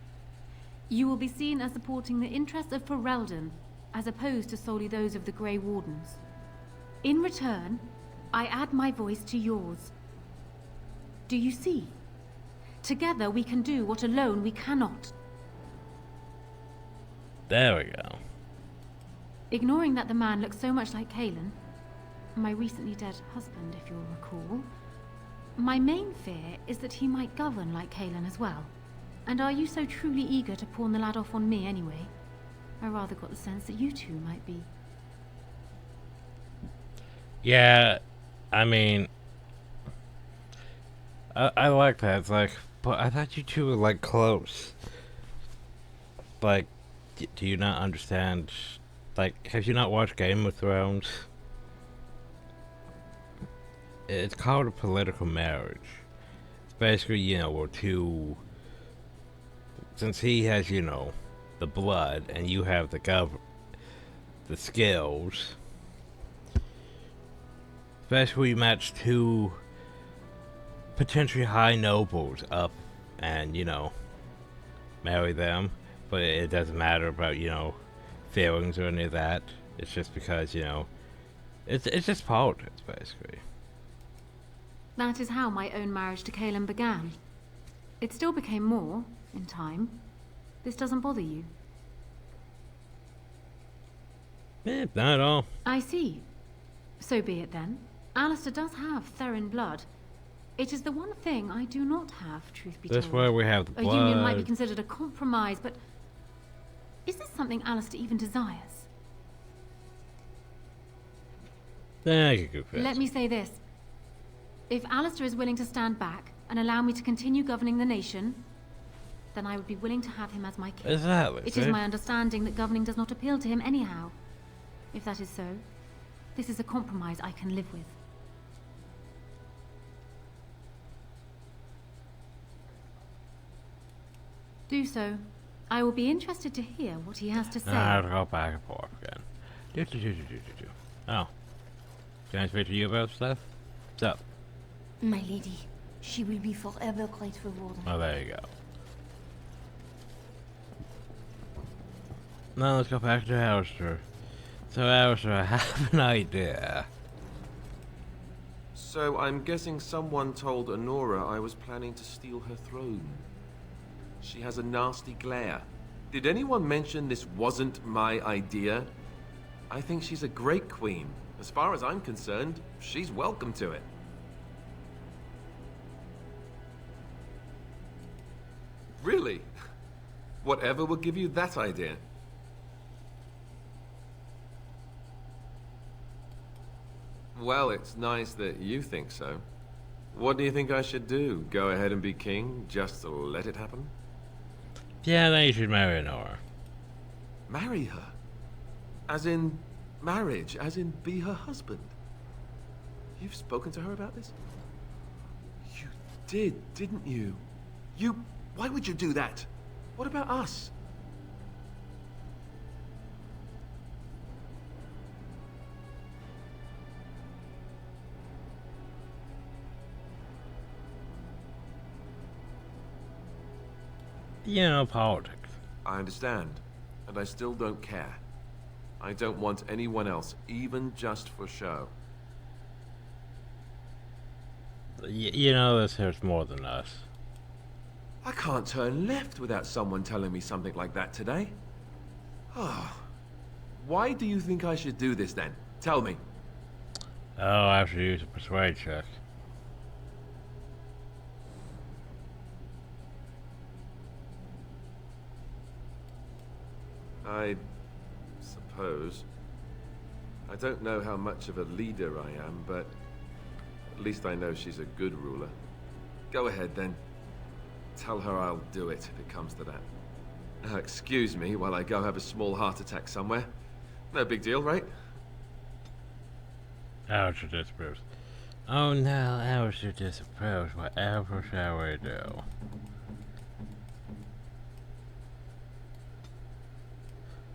You will be seen as supporting the interests of Ferelden, as opposed to solely those of the Grey Wardens. In return, I add my voice to yours. Do you see? Together we can do what alone we cannot. There we go. Ignoring that the man looks so much like Kalen, my recently dead husband, if you'll recall, my main fear is that he might govern like Kalen as well. And are you so truly eager to pawn the lad off on me anyway? I rather got the sense that you two might be. Yeah, I mean, I like that. It's like, but I thought you two were like close. Like, do you not understand? Like, have you not watched Game of Thrones? It's called a political marriage. It's basically, you know, we're two. Since he has, you know, the blood, and you have the skills. Basically, you match two potentially high nobles up, and you know, marry them. But it doesn't matter about, you know, feelings or any of that. It's just because, you know, it's just politics, basically. That is how my own marriage to Kalen began. It still became more, in time. This doesn't bother you. Not at all. I see. So be it then. Alistair does have Therin blood. It is the one thing I do not have, truth be told. That's why we have the blood. A union might be considered a compromise, but is this something Alistair even desires? Thank you, Let me say this. If Alistair is willing to stand back and allow me to continue governing the nation, then I would be willing to have him as my king. Exactly. It is my understanding that governing does not appeal to him anyhow. If that is so, this is a compromise I can live with. Do so. I will be interested to hear what he has to say. I'll go back and forth again. Oh. Can I speak to you about stuff? So. My lady, she will be forever grateful, Warden. Oh, there you go. Now let's go back to Alistair. So, Alistair, I have an idea. So, I'm guessing someone told Honora I was planning to steal her throne. She has a nasty glare. Did anyone mention this wasn't my idea? I think she's a great queen. As far as I'm concerned, she's welcome to it. Really? Whatever will give you that idea? Well, it's nice that you think so. What do you think I should do? Go ahead and be king, just to let it happen? Yeah, then you should marry Nora. Marry her? As in marriage, as in be her husband? You've spoken to her about this? You did, didn't you? Why would you do that? What about us? You know, politics. I understand, and I still don't care. I don't want anyone else, even just for show. You know, this here's more than us. I can't turn left without someone telling me something like that today. Oh. Why do you think I should do this then? Tell me. Oh, I have to use a persuade check. I suppose. I don't know how much of a leader I am, but at least I know she's a good ruler. Go ahead then. Tell her I'll do it if it comes to that. Excuse me while I go have a small heart attack somewhere. No big deal, right? Alistair disapproves. Oh no, Alistair disapproves. Whatever shall we do?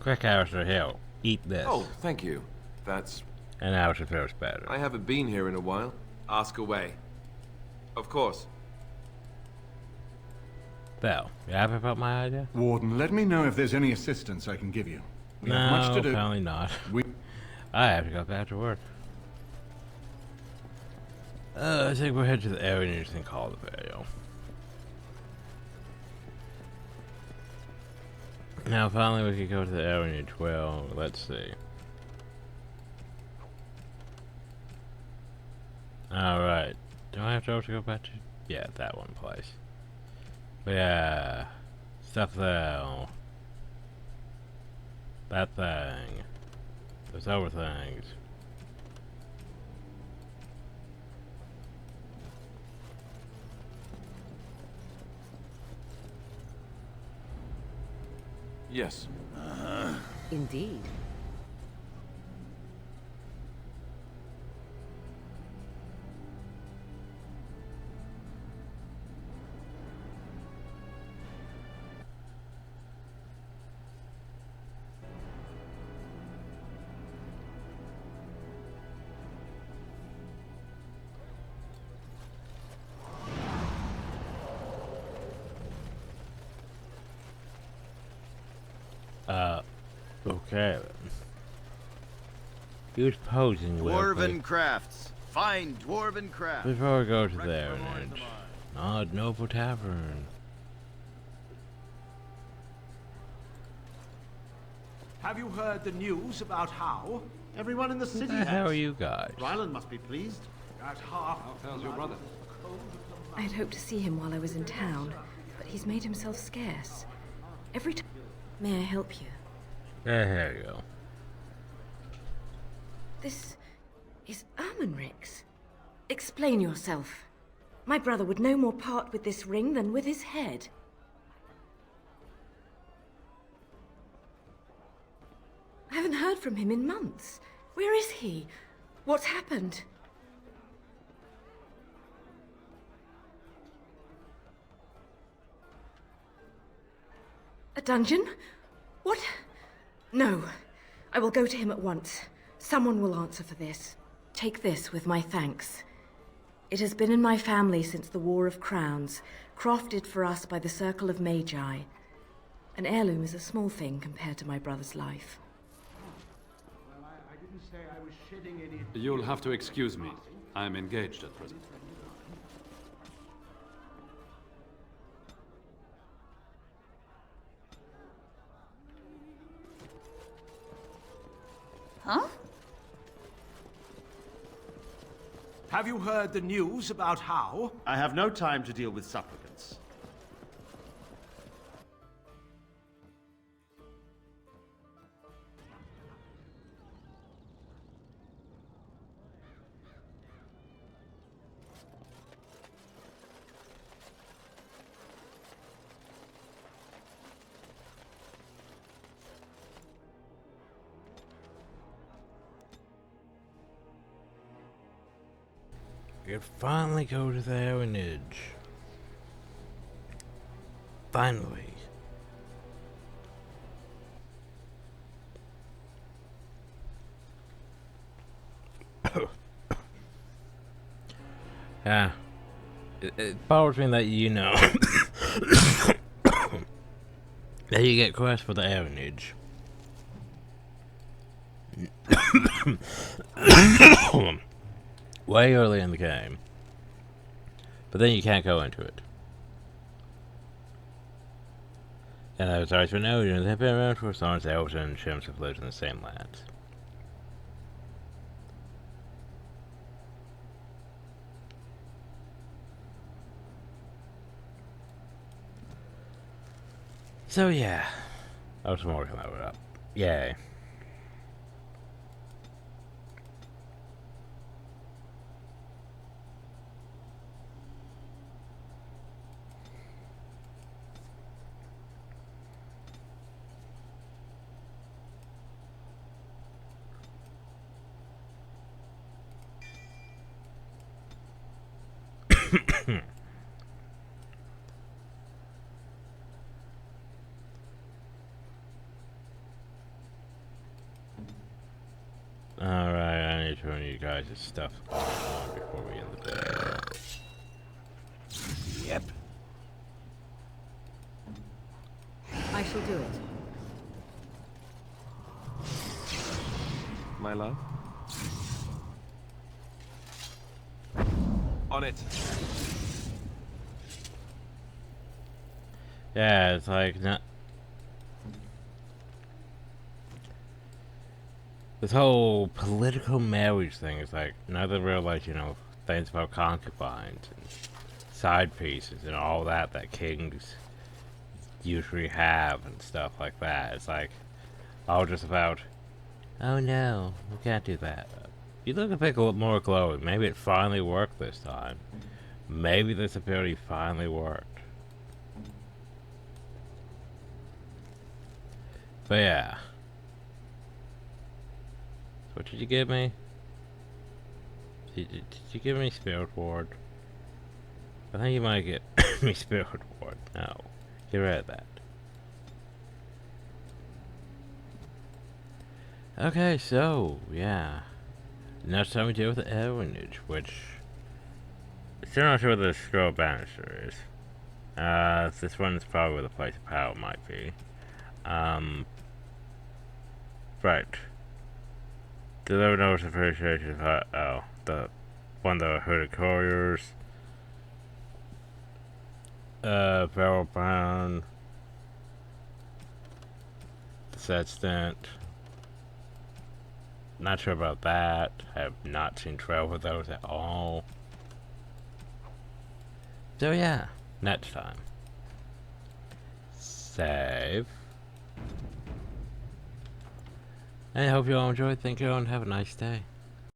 Quick, Alistair, here. Eat this. Oh, thank you. That's And now she feels better. I haven't been here in a while. Ask away. Of course. Bell, you happy about my idea? Warden, let me know if there's any assistance I can give you. We No, have much to do. apparently not. I have to go back to work. I think we'll head to the area and just call the video. Now, finally, we can go to the area. Well, let's see. Alright. Do I have to also go back to... Yeah, that one place. But yeah. Stuff there. That thing. Those other things. Yes. Indeed. Okay then. He was posing with Dwarven crafts. Fine dwarven crafts. before we go to there, Odd Noble Tavern. Have you heard the news about how? Everyone in the city Who the hell are you guys? Ryland must be pleased. At half. How fares your brother? I'd hoped to see him while I was in town, but he's made himself scarce. Every time. May I help you? There you go. This is Ermenric's. Explain yourself. My brother would no more part with this ring than with his head. I haven't heard from him in months. Where is he? What's happened? A dungeon? What? No. I will go to him at once. Someone will answer for this. Take this with my thanks. It has been in my family since the War of Crowns, crafted for us by the Circle of Magi. An heirloom is a small thing compared to my brother's life. Well, I didn't say I was shedding any... You'll have to excuse me. I am engaged at present. Huh? Have you heard the news about how? I have no time to deal with supplicants. You finally go to the Heritage. Finally. Yeah. It bothers me that you know that you get quests for the Heritage. Way early in the game. But then you can't go into it. And I was always been noted, they've been around for as long as elves and chimps have lived in the same lands. So yeah. I was more coming over up. Yay. organize his stuff before we end the day. Yep. I shall do it. My love? On it. Yeah, it's like not. This whole political marriage thing is like now they realize, you know, things about concubines and side pieces and all that kings usually have and stuff like that. It's like all just about, oh no, we can't do that. You look a bit more glowing. Maybe it finally worked this time. Maybe this ability finally worked. But yeah. So what did you give me? Did you give me Spirit Ward? I think you might get me Spirit Ward. No. Get rid of that. Okay, so, yeah. Next time we deal with the Aeronage, which... I'm still not sure where the Scroll Banister is. This one's probably where the Place of Power might be. Right. Deliver notice of appreciation. Oh, the one that hooded couriers. Barrel Brown. Set Stent. Not sure about that. Have not seen 12 of those at all. So yeah, next time. Save. And I hope you all enjoyed. Thank you all and have a nice day.